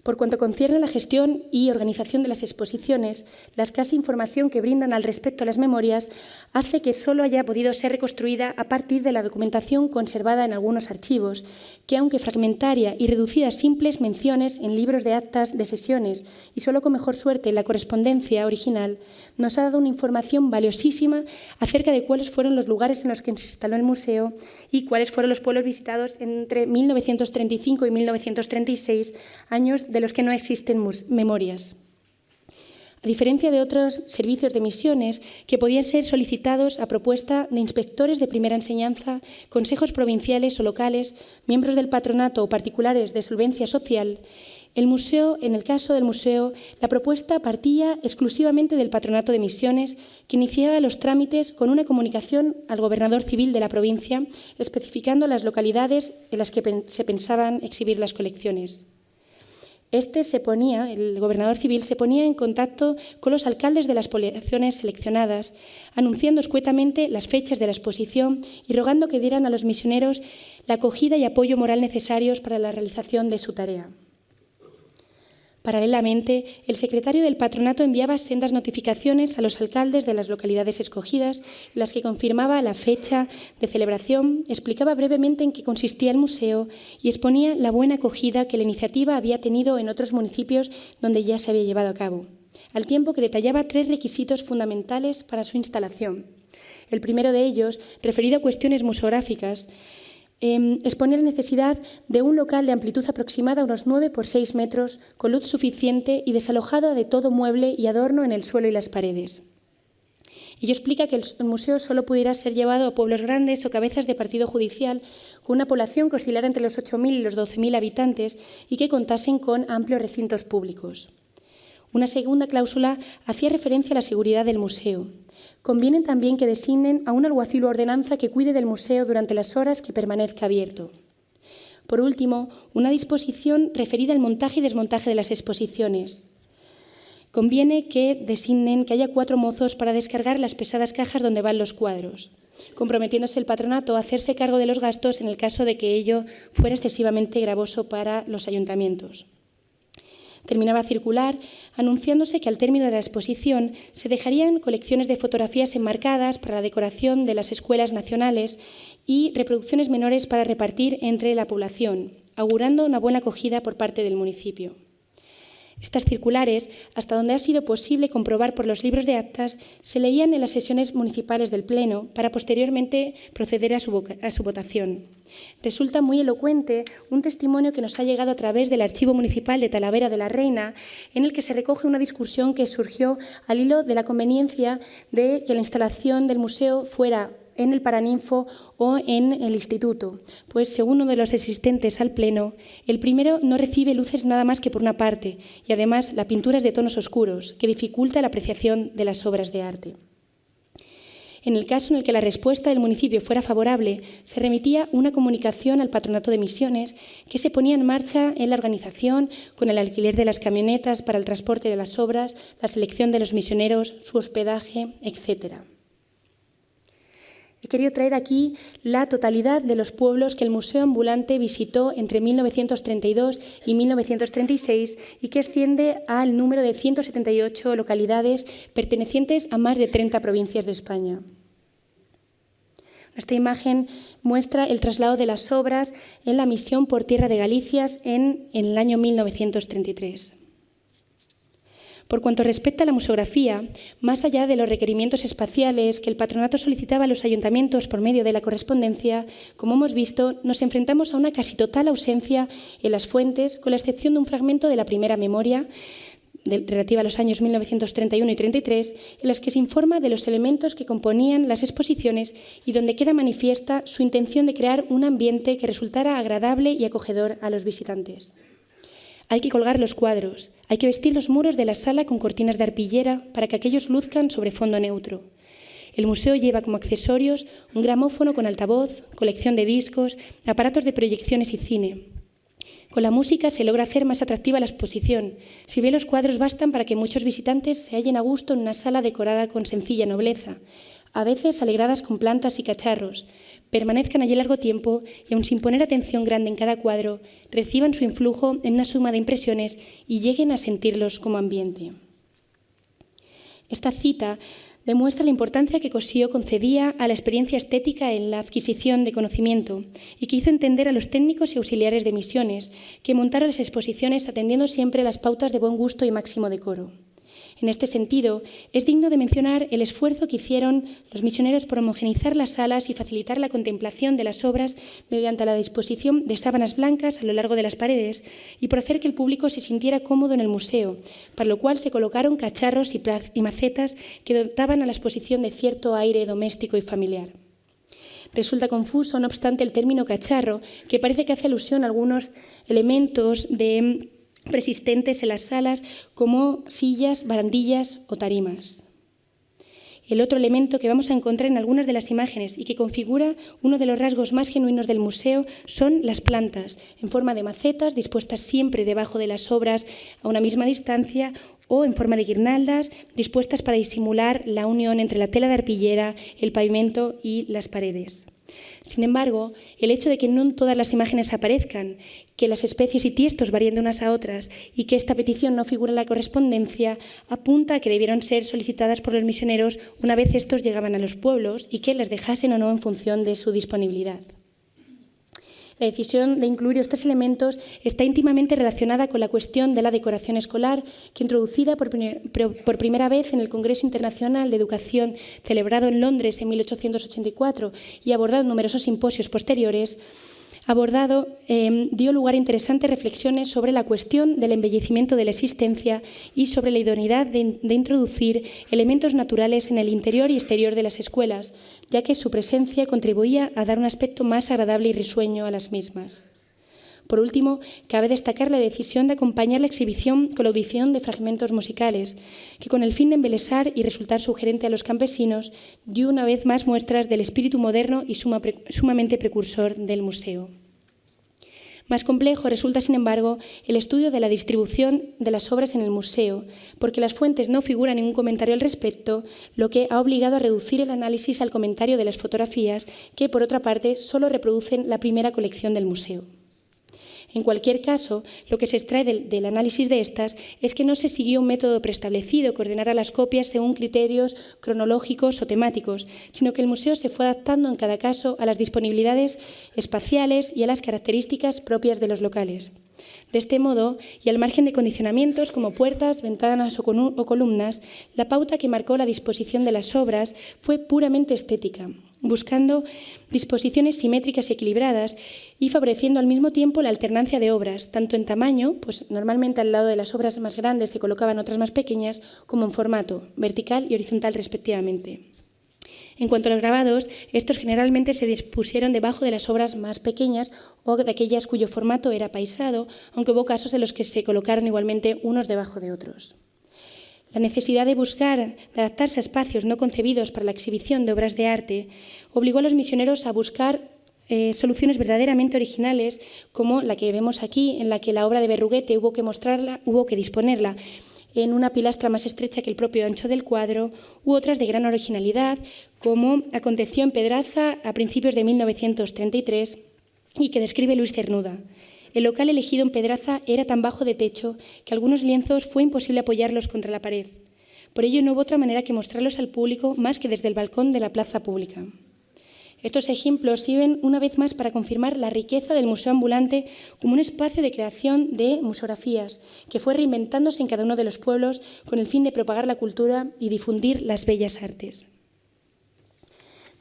Por cuanto concierne a la gestión y organización de las exposiciones, la escasa información que brindan al respecto a las memorias hace que solo haya podido ser reconstruida a partir de la documentación conservada en algunos archivos, que aunque fragmentaria y reducida a simples menciones en libros de actas de sesiones y solo con mejor suerte en la correspondencia original, nos ha dado una información valiosísima acerca de cuáles fueron los lugares en los que se instaló el museo y cuáles fueron los pueblos visitados entre 1935 y 1936, años de los que no existen memorias. A diferencia de otros servicios de misiones que podían ser solicitados a propuesta de inspectores de primera enseñanza, consejos provinciales o locales, miembros del patronato o particulares de solvencia social, en el caso del museo, la propuesta partía exclusivamente del patronato de misiones, que iniciaba los trámites con una comunicación al gobernador civil de la provincia, especificando las localidades en las que se pensaban exhibir las colecciones. El gobernador civil se ponía en contacto con los alcaldes de las poblaciones seleccionadas, anunciando escuetamente las fechas de la exposición y rogando que dieran a los misioneros la acogida y apoyo moral necesarios para la realización de su tarea. Paralelamente, el secretario del patronato enviaba sendas notificaciones a los alcaldes de las localidades escogidas, en las que confirmaba la fecha de celebración, explicaba brevemente en qué consistía el museo y exponía la buena acogida que la iniciativa había tenido en otros municipios donde ya se había llevado a cabo, al tiempo que detallaba 3 requisitos fundamentales para su instalación. El primero de ellos, referido a cuestiones museográficas, expone la necesidad de un local de amplitud aproximada a unos 9 por 6 metros, con luz suficiente y desalojado de todo mueble y adorno en el suelo y las paredes. Ello explica que el museo solo pudiera ser llevado a pueblos grandes o cabezas de partido judicial con una población que oscilara entre los 8.000 y los 12.000 habitantes y que contasen con amplios recintos públicos. Una segunda cláusula hacía referencia a la seguridad del museo. Conviene también que designen a un alguacil o ordenanza que cuide del museo durante las horas que permanezca abierto. Por último, una disposición referida al montaje y desmontaje de las exposiciones. Conviene que designen que haya 4 mozos para descargar las pesadas cajas donde van los cuadros, comprometiéndose el patronato a hacerse cargo de los gastos en el caso de que ello fuera excesivamente gravoso para los ayuntamientos. Terminaba circular anunciándose que al término de la exposición se dejarían colecciones de fotografías enmarcadas para la decoración de las escuelas nacionales y reproducciones menores para repartir entre la población, augurando una buena acogida por parte del municipio. Estas circulares, hasta donde ha sido posible comprobar por los libros de actas, se leían en las sesiones municipales del Pleno para posteriormente proceder a su votación. Resulta muy elocuente un testimonio que nos ha llegado a través del Archivo Municipal de Talavera de la Reina, en el que se recoge una discusión que surgió al hilo de la conveniencia de que la instalación del museo fuera en el Paraninfo o en el Instituto, pues según uno de los asistentes al Pleno, el primero no recibe luces nada más que por una parte y además la pintura es de tonos oscuros, que dificulta la apreciación de las obras de arte. En el caso en el que la respuesta del municipio fuera favorable, se remitía una comunicación al Patronato de Misiones que se ponía en marcha en la organización con el alquiler de las camionetas para el transporte de las obras, la selección de los misioneros, su hospedaje, etc. He querido traer aquí la totalidad de los pueblos que el Museo Ambulante visitó entre 1932 y 1936 y que asciende al número de 178 localidades pertenecientes a más de 30 provincias de España. Esta imagen muestra el traslado de las obras en la misión por tierra de Galicias en el año 1933. Por cuanto respecta a la museografía, más allá de los requerimientos espaciales que el patronato solicitaba a los ayuntamientos por medio de la correspondencia, como hemos visto, nos enfrentamos a una casi total ausencia en las fuentes, con la excepción de un fragmento de la primera memoria relativa a los años 1931 y 33, en las que se informa de los elementos que componían las exposiciones y donde queda manifiesta su intención de crear un ambiente que resultara agradable y acogedor a los visitantes. Hay que colgar los cuadros, hay que vestir los muros de la sala con cortinas de arpillera para que aquellos luzcan sobre fondo neutro. El museo lleva como accesorios un gramófono con altavoz, colección de discos, aparatos de proyecciones y cine. Con la música se logra hacer más atractiva la exposición. Si bien los cuadros bastan para que muchos visitantes se hallen a gusto en una sala decorada con sencilla nobleza, a veces alegradas con plantas y cacharros, permanezcan allí largo tiempo y, aun sin poner atención grande en cada cuadro, reciban su influjo en una suma de impresiones y lleguen a sentirlos como ambiente. Esta cita demuestra la importancia que Cossío concedía a la experiencia estética en la adquisición de conocimiento y que hizo entender a los técnicos y auxiliares de misiones que montaron las exposiciones atendiendo siempre las pautas de buen gusto y máximo decoro. En este sentido, es digno de mencionar el esfuerzo que hicieron los misioneros por homogeneizar las salas y facilitar la contemplación de las obras mediante la disposición de sábanas blancas a lo largo de las paredes y por hacer que el público se sintiera cómodo en el museo, para lo cual se colocaron cacharros y macetas que dotaban a la exposición de cierto aire doméstico y familiar. Resulta confuso, no obstante, el término cacharro, que parece que hace alusión a algunos elementos persistentes en las salas como sillas, barandillas o tarimas. El otro elemento que vamos a encontrar en algunas de las imágenes y que configura uno de los rasgos más genuinos del museo son las plantas, en forma de macetas dispuestas siempre debajo de las obras a una misma distancia o en forma de guirnaldas dispuestas para disimular la unión entre la tela de arpillera, el pavimento y las paredes. Sin embargo, el hecho de que no en todas las imágenes aparezcan, que las especies y tiestos varíen de unas a otras y que esta petición no figura en la correspondencia, apunta a que debieron ser solicitadas por los misioneros una vez estos llegaban a los pueblos y que las dejasen o no en función de su disponibilidad. La decisión de incluir estos elementos está íntimamente relacionada con la cuestión de la decoración escolar, que introducida por primera vez en el Congreso Internacional de Educación celebrado en Londres en 1884 y abordado en numerosos simposios posteriores, dio lugar a interesantes reflexiones sobre la cuestión del embellecimiento de la existencia y sobre la idoneidad de introducir elementos naturales en el interior y exterior de las escuelas, ya que su presencia contribuía a dar un aspecto más agradable y risueño a las mismas. Por último, cabe destacar la decisión de acompañar la exhibición con la audición de fragmentos musicales, que con el fin de embelesar y resultar sugerente a los campesinos, dio una vez más muestras del espíritu moderno y sumamente precursor del museo. Más complejo resulta, sin embargo, el estudio de la distribución de las obras en el museo, porque las fuentes no figuran ningún comentario al respecto, lo que ha obligado a reducir el análisis al comentario de las fotografías, que, por otra parte, solo reproducen la primera colección del museo. En cualquier caso, lo que se extrae del análisis de estas es que no se siguió un método preestablecido que ordenara las copias según criterios cronológicos o temáticos, sino que el museo se fue adaptando en cada caso a las disponibilidades espaciales y a las características propias de los locales. De este modo, y al margen de condicionamientos como puertas, ventanas o columnas, la pauta que marcó la disposición de las obras fue puramente estética, buscando disposiciones simétricas y equilibradas y favoreciendo al mismo tiempo la alternancia de obras, tanto en tamaño, pues normalmente al lado de las obras más grandes se colocaban otras más pequeñas, como en formato, vertical y horizontal respectivamente. En cuanto a los grabados, estos generalmente se dispusieron debajo de las obras más pequeñas o de aquellas cuyo formato era paisado, aunque hubo casos en los que se colocaron igualmente unos debajo de otros. La necesidad de adaptarse a espacios no concebidos para la exhibición de obras de arte obligó a los misioneros a buscar soluciones verdaderamente originales, como la que vemos aquí, en la que la obra de Berruguete hubo que disponerla en una pilastra más estrecha que el propio ancho del cuadro, u otras de gran originalidad, como aconteció en Pedraza a principios de 1933 y que describe Luis Cernuda. El local elegido en Pedraza era tan bajo de techo que algunos lienzos fue imposible apoyarlos contra la pared. Por ello no hubo otra manera que mostrarlos al público más que desde el balcón de la plaza pública. Estos ejemplos sirven una vez más para confirmar la riqueza del museo ambulante como un espacio de creación de museografías que fue reinventándose en cada uno de los pueblos con el fin de propagar la cultura y difundir las bellas artes.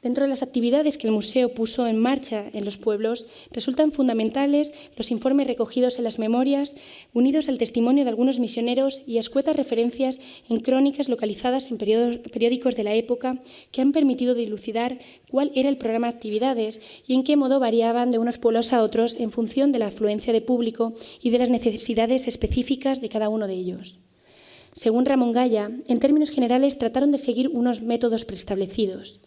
Dentro de las actividades que el museo puso en marcha en los pueblos, resultan fundamentales los informes recogidos en las memorias, unidos al testimonio de algunos misioneros y escuetas referencias en crónicas localizadas en periódicos de la época que han permitido dilucidar cuál era el programa de actividades y en qué modo variaban de unos pueblos a otros en función de la afluencia de público y de las necesidades específicas de cada uno de ellos. Según Ramón Gaya, en términos generales trataron de seguir unos métodos preestablecidos.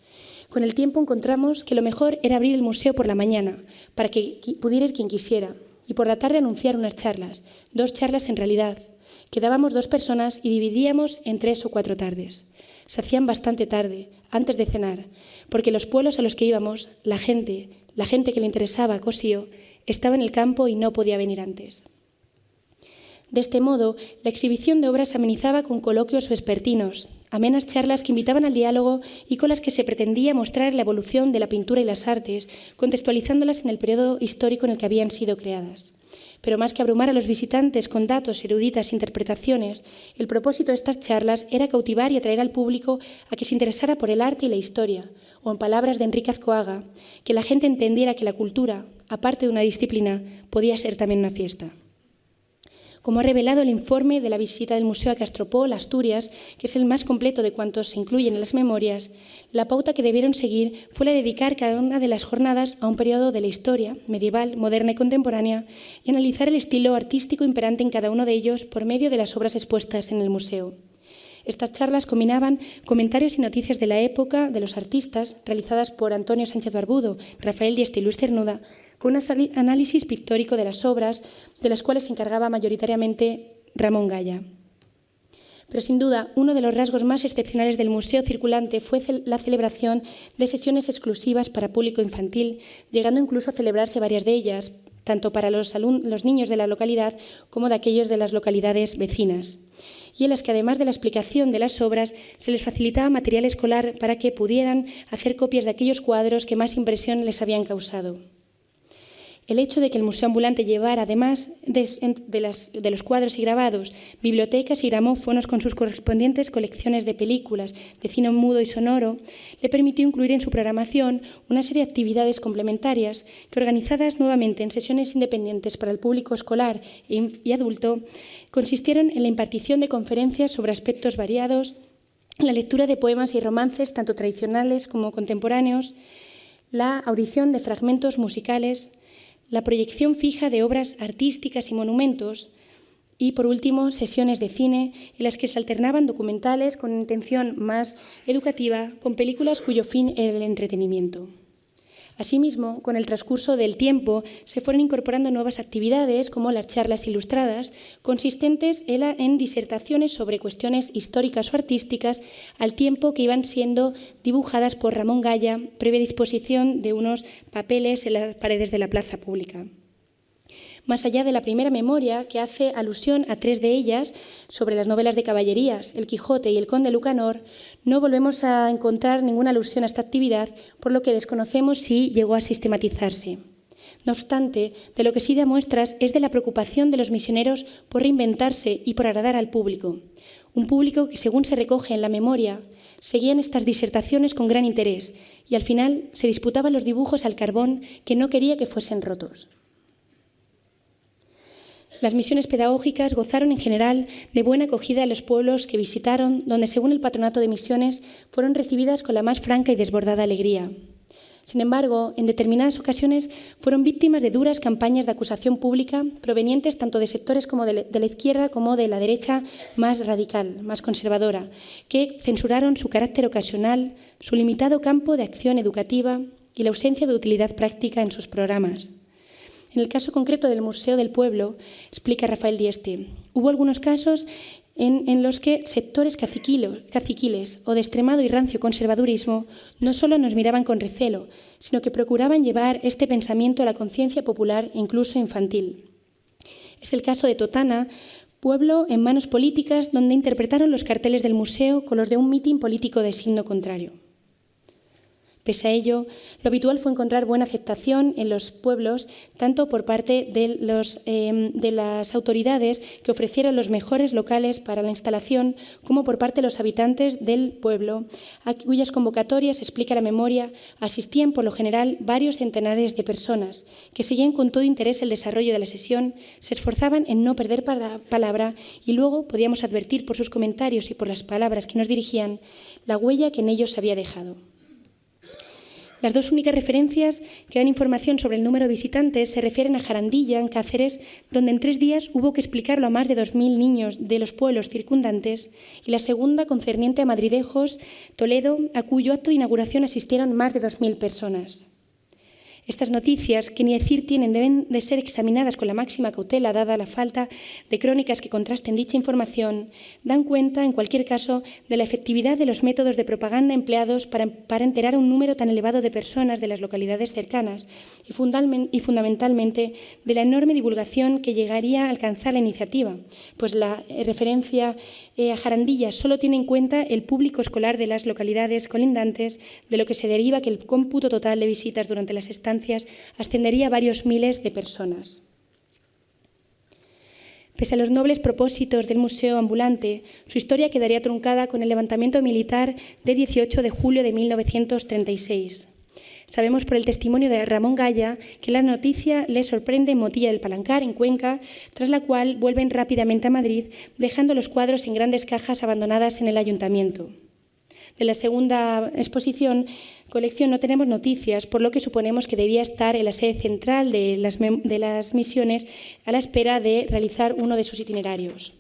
Con el tiempo encontramos que lo mejor era abrir el museo por la mañana, para que pudiera ir quien quisiera, y por la tarde anunciar unas charlas, 2 charlas en realidad. Quedábamos 2 personas y dividíamos en 3 o 4 tardes. Se hacían bastante tarde, antes de cenar, porque los pueblos a los que íbamos, la gente que le interesaba a Cosío, estaba en el campo y no podía venir antes. De este modo, la exhibición de obras se amenizaba con coloquios vespertinos, amenas charlas que invitaban al diálogo y con las que se pretendía mostrar la evolución de la pintura y las artes, contextualizándolas en el periodo histórico en el que habían sido creadas. Pero más que abrumar a los visitantes con datos, eruditas interpretaciones, el propósito de estas charlas era cautivar y atraer al público a que se interesara por el arte y la historia, o en palabras de Enrique Azcoaga, que la gente entendiera que la cultura, aparte de una disciplina, podía ser también una fiesta. Como ha revelado el informe de la visita del Museo a Castropol, Asturias, que es el más completo de cuantos se incluyen en las memorias, la pauta que debieron seguir fue la de dedicar cada una de las jornadas a un periodo de la historia, medieval, moderna y contemporánea, y analizar el estilo artístico imperante en cada uno de ellos por medio de las obras expuestas en el museo. Estas charlas combinaban comentarios y noticias de la época de los artistas, realizadas por Antonio Sánchez Barbudo, Rafael Dieste y Luis Cernuda, con un análisis pictórico de las obras, de las cuales se encargaba mayoritariamente Ramón Gaya. Pero sin duda, uno de los rasgos más excepcionales del Museo Circulante fue la celebración de sesiones exclusivas para público infantil, llegando incluso a celebrarse varias de ellas, tanto para los niños de la localidad como de aquellos de las localidades vecinas, y en las que, además de la explicación de las obras, se les facilitaba material escolar para que pudieran hacer copias de aquellos cuadros que más impresión les habían causado. El hecho de que el Museo Ambulante llevara, además de los cuadros y grabados, bibliotecas y gramófonos con sus correspondientes colecciones de películas, de cine mudo y sonoro, le permitió incluir en su programación una serie de actividades complementarias que, organizadas nuevamente en sesiones independientes para el público escolar y adulto, consistieron en la impartición de conferencias sobre aspectos variados, la lectura de poemas y romances, tanto tradicionales como contemporáneos, la audición de fragmentos musicales, la proyección fija de obras artísticas y monumentos y, por último, sesiones de cine en las que se alternaban documentales con intención más educativa con películas cuyo fin era el entretenimiento. Asimismo, con el transcurso del tiempo se fueron incorporando nuevas actividades como las charlas ilustradas, consistentes en disertaciones sobre cuestiones históricas o artísticas, al tiempo que iban siendo dibujadas por Ramón Gaya, previa disposición de unos papeles en las paredes de la plaza pública. Más allá de la primera memoria, que hace alusión a 3 de ellas, sobre las novelas de caballerías, El Quijote y El Conde Lucanor, no volvemos a encontrar ninguna alusión a esta actividad, por lo que desconocemos si llegó a sistematizarse. No obstante, de lo que sí da muestras es de la preocupación de los misioneros por reinventarse y por agradar al público. Un público que, según se recoge en la memoria, seguían estas disertaciones con gran interés y al final se disputaban los dibujos al carbón que no quería que fuesen rotos. Las misiones pedagógicas gozaron en general de buena acogida en los pueblos que visitaron, donde, según el Patronato de Misiones, fueron recibidas con la más franca y desbordada alegría. Sin embargo, en determinadas ocasiones fueron víctimas de duras campañas de acusación pública provenientes tanto de sectores como de la izquierda como de la derecha más radical, más conservadora, que censuraron su carácter ocasional, su limitado campo de acción educativa y la ausencia de utilidad práctica en sus programas. En el caso concreto del Museo del Pueblo, explica Rafael Dieste, hubo algunos casos en los que sectores caciquiles o de extremado y rancio conservadurismo no solo nos miraban con recelo, sino que procuraban llevar este pensamiento a la conciencia popular e incluso infantil. Es el caso de Totana, pueblo en manos políticas donde interpretaron los carteles del museo con los de un mitin político de signo contrario. Pese a ello, lo habitual fue encontrar buena aceptación en los pueblos, tanto por parte de las autoridades que ofrecieron los mejores locales para la instalación, como por parte de los habitantes del pueblo, a cuyas convocatorias, explica la memoria, asistían por lo general varios centenares de personas, que seguían con todo interés el desarrollo de la sesión, se esforzaban en no perder palabra y luego podíamos advertir por sus comentarios y por las palabras que nos dirigían la huella que en ellos se había dejado. Las 2 únicas referencias que dan información sobre el número de visitantes se refieren a Jarandilla, en Cáceres, donde en 3 días hubo que explicarlo a más de 2.000 niños de los pueblos circundantes, y la segunda concerniente a Madridejos, Toledo, a cuyo acto de inauguración asistieron más de 2.000 personas. Estas noticias, que ni decir tienen, deben de ser examinadas con la máxima cautela, dada la falta de crónicas que contrasten dicha información, dan cuenta, en cualquier caso, de la efectividad de los métodos de propaganda empleados para enterar a un número tan elevado de personas de las localidades cercanas y fundamentalmente de la enorme divulgación que llegaría a alcanzar la iniciativa, pues la referencia a Jarandilla solo tiene en cuenta el público escolar de las localidades colindantes, de lo que se deriva que el cómputo total de visitas durante las estancias ascendería a varios miles de personas. Pese a los nobles propósitos del Museo Ambulante, su historia quedaría truncada con el levantamiento militar de 18 de julio de 1936. Sabemos por el testimonio de Ramón Gaya que la noticia le sorprende en Motilla del Palancar, en Cuenca, tras la cual vuelven rápidamente a Madrid, dejando los cuadros en grandes cajas abandonadas en el ayuntamiento. De la segunda colección no tenemos noticias, por lo que suponemos que debía estar en la sede central de las misiones a la espera de realizar uno de sus itinerarios.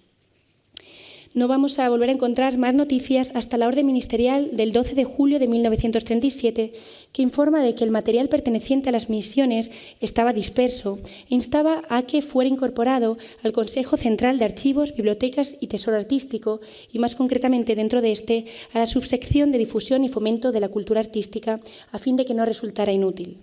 no vamos a volver a encontrar más noticias hasta la orden ministerial del 12 de julio de 1937, que informa de que el material perteneciente a las misiones estaba disperso e instaba a que fuera incorporado al Consejo Central de Archivos, Bibliotecas y Tesoro Artístico, y más concretamente dentro de este, a la subsección de difusión y fomento de la cultura artística, a fin de que no resultara inútil.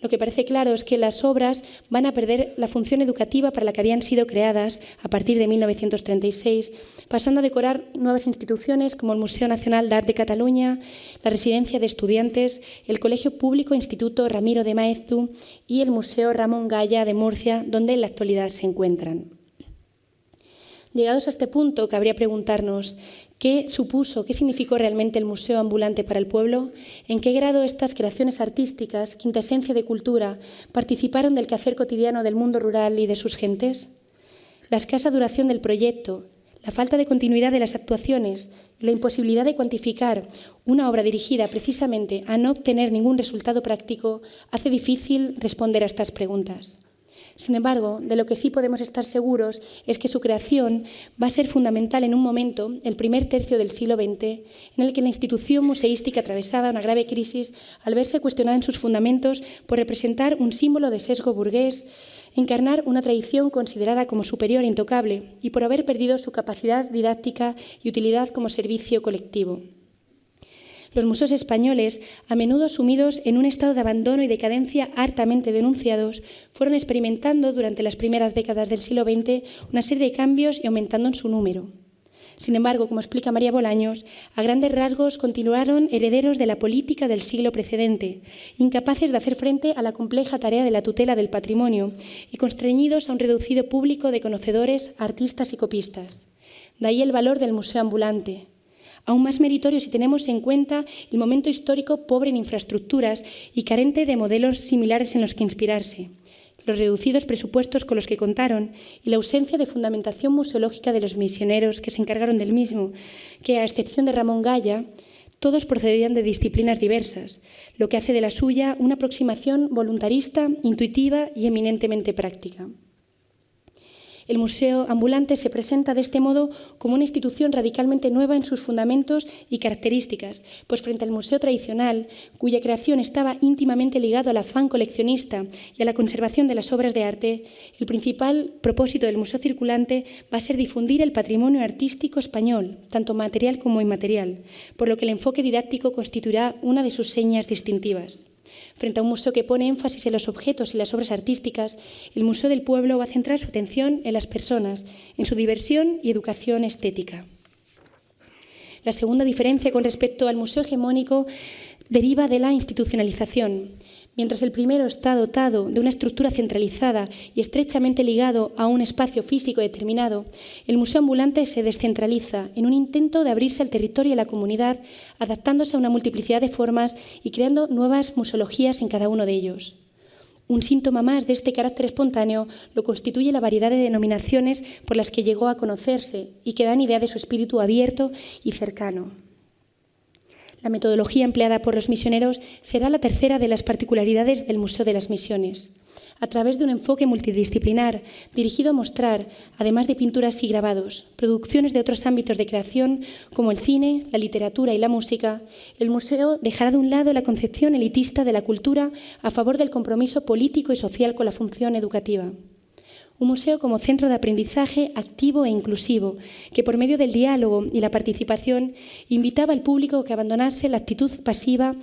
Lo que parece claro es que las obras van a perder la función educativa para la que habían sido creadas a partir de 1936, pasando a decorar nuevas instituciones como el Museo Nacional d'Art de Cataluña, la Residencia de Estudiantes, el Colegio Público Instituto Ramiro de Maeztu y el Museo Ramón Gaya de Murcia, donde en la actualidad se encuentran. Llegados a este punto, cabría preguntarnos qué supuso, qué significó realmente el museo ambulante para el pueblo, en qué grado estas creaciones artísticas, quintesencia de cultura, participaron del quehacer cotidiano del mundo rural y de sus gentes. La escasa duración del proyecto, la falta de continuidad de las actuaciones y la imposibilidad de cuantificar una obra dirigida precisamente a no obtener ningún resultado práctico hace difícil responder a estas preguntas. Sin embargo, de lo que sí podemos estar seguros es que su creación va a ser fundamental en un momento, el primer tercio del siglo XX, en el que la institución museística atravesaba una grave crisis al verse cuestionada en sus fundamentos por representar un símbolo de sesgo burgués, encarnar una tradición considerada como superior e intocable y por haber perdido su capacidad didáctica y utilidad como servicio colectivo. Los museos españoles, a menudo sumidos en un estado de abandono y decadencia hartamente denunciados, fueron experimentando durante las primeras décadas del siglo XX una serie de cambios y aumentando en su número. Sin embargo, como explica María Bolaños, a grandes rasgos continuaron herederos de la política del siglo precedente, incapaces de hacer frente a la compleja tarea de la tutela del patrimonio y constreñidos a un reducido público de conocedores, artistas y copistas. De ahí el valor del museo ambulante. Aún más meritorio si tenemos en cuenta el momento histórico pobre en infraestructuras y carente de modelos similares en los que inspirarse, los reducidos presupuestos con los que contaron y la ausencia de fundamentación museológica de los misioneros que se encargaron del mismo, que, a excepción de Ramón Gaya, todos procedían de disciplinas diversas, lo que hace de la suya una aproximación voluntarista, intuitiva y eminentemente práctica. El museo ambulante se presenta de este modo como una institución radicalmente nueva en sus fundamentos y características, pues frente al museo tradicional, cuya creación estaba íntimamente ligado al afán coleccionista y a la conservación de las obras de arte, el principal propósito del museo circulante va a ser difundir el patrimonio artístico español, tanto material como inmaterial, por lo que el enfoque didáctico constituirá una de sus señas distintivas. Frente a un museo que pone énfasis en los objetos y las obras artísticas, el Museo del Pueblo va a centrar su atención en las personas, en su diversión y educación estética. La segunda diferencia con respecto al museo hegemónico deriva de la institucionalización. Mientras el primero está dotado de una estructura centralizada y estrechamente ligado a un espacio físico determinado, el museo ambulante se descentraliza en un intento de abrirse al territorio y a la comunidad, adaptándose a una multiplicidad de formas y creando nuevas museologías en cada uno de ellos. Un síntoma más de este carácter espontáneo lo constituye la variedad de denominaciones por las que llegó a conocerse y que dan idea de su espíritu abierto y cercano. La metodología empleada por los misioneros será la tercera de las particularidades del Museo de las Misiones. A través de un enfoque multidisciplinar dirigido a mostrar, además de pinturas y grabados, producciones de otros ámbitos de creación como el cine, la literatura y la música, el museo dejará de un lado la concepción elitista de la cultura a favor del compromiso político y social con la función educativa. Un museo como centro de aprendizaje activo e inclusivo, que por medio del diálogo y la participación invitaba al público a que abandonase la actitud pasiva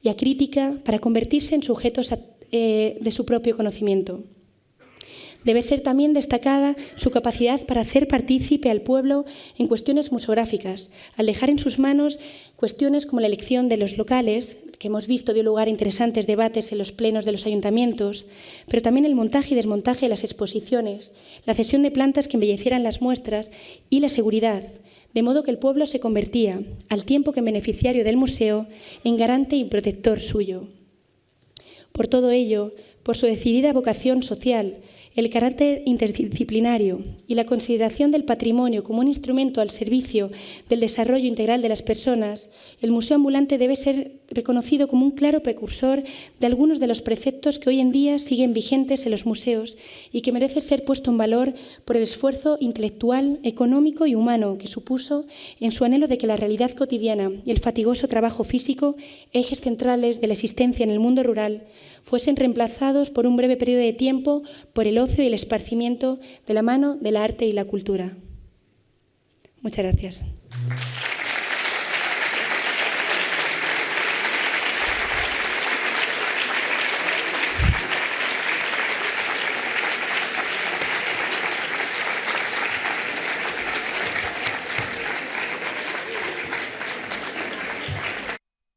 y acrítica para convertirse en sujetos de su propio conocimiento. Debe ser también destacada su capacidad para hacer partícipe al pueblo en cuestiones museográficas, al dejar en sus manos cuestiones como la elección de los locales, que hemos visto dio lugar a interesantes debates en los plenos de los ayuntamientos, pero también el montaje y desmontaje de las exposiciones, la cesión de plantas que embellecieran las muestras y la seguridad, de modo que el pueblo se convertía, al tiempo que en beneficiario del museo, en garante y protector suyo. Por todo ello, por su decidida vocación social, el carácter interdisciplinario y la consideración del patrimonio como un instrumento al servicio del desarrollo integral de las personas, el Museo Ambulante debe ser reconocido como un claro precursor de algunos de los preceptos que hoy en día siguen vigentes en los museos y que merece ser puesto en valor por el esfuerzo intelectual, económico y humano que supuso en su anhelo de que la realidad cotidiana y el fatigoso trabajo físico, ejes centrales de la existencia en el mundo rural, fuesen reemplazados por un breve periodo de tiempo por el ocio y el esparcimiento de la mano del arte y la cultura. Muchas gracias.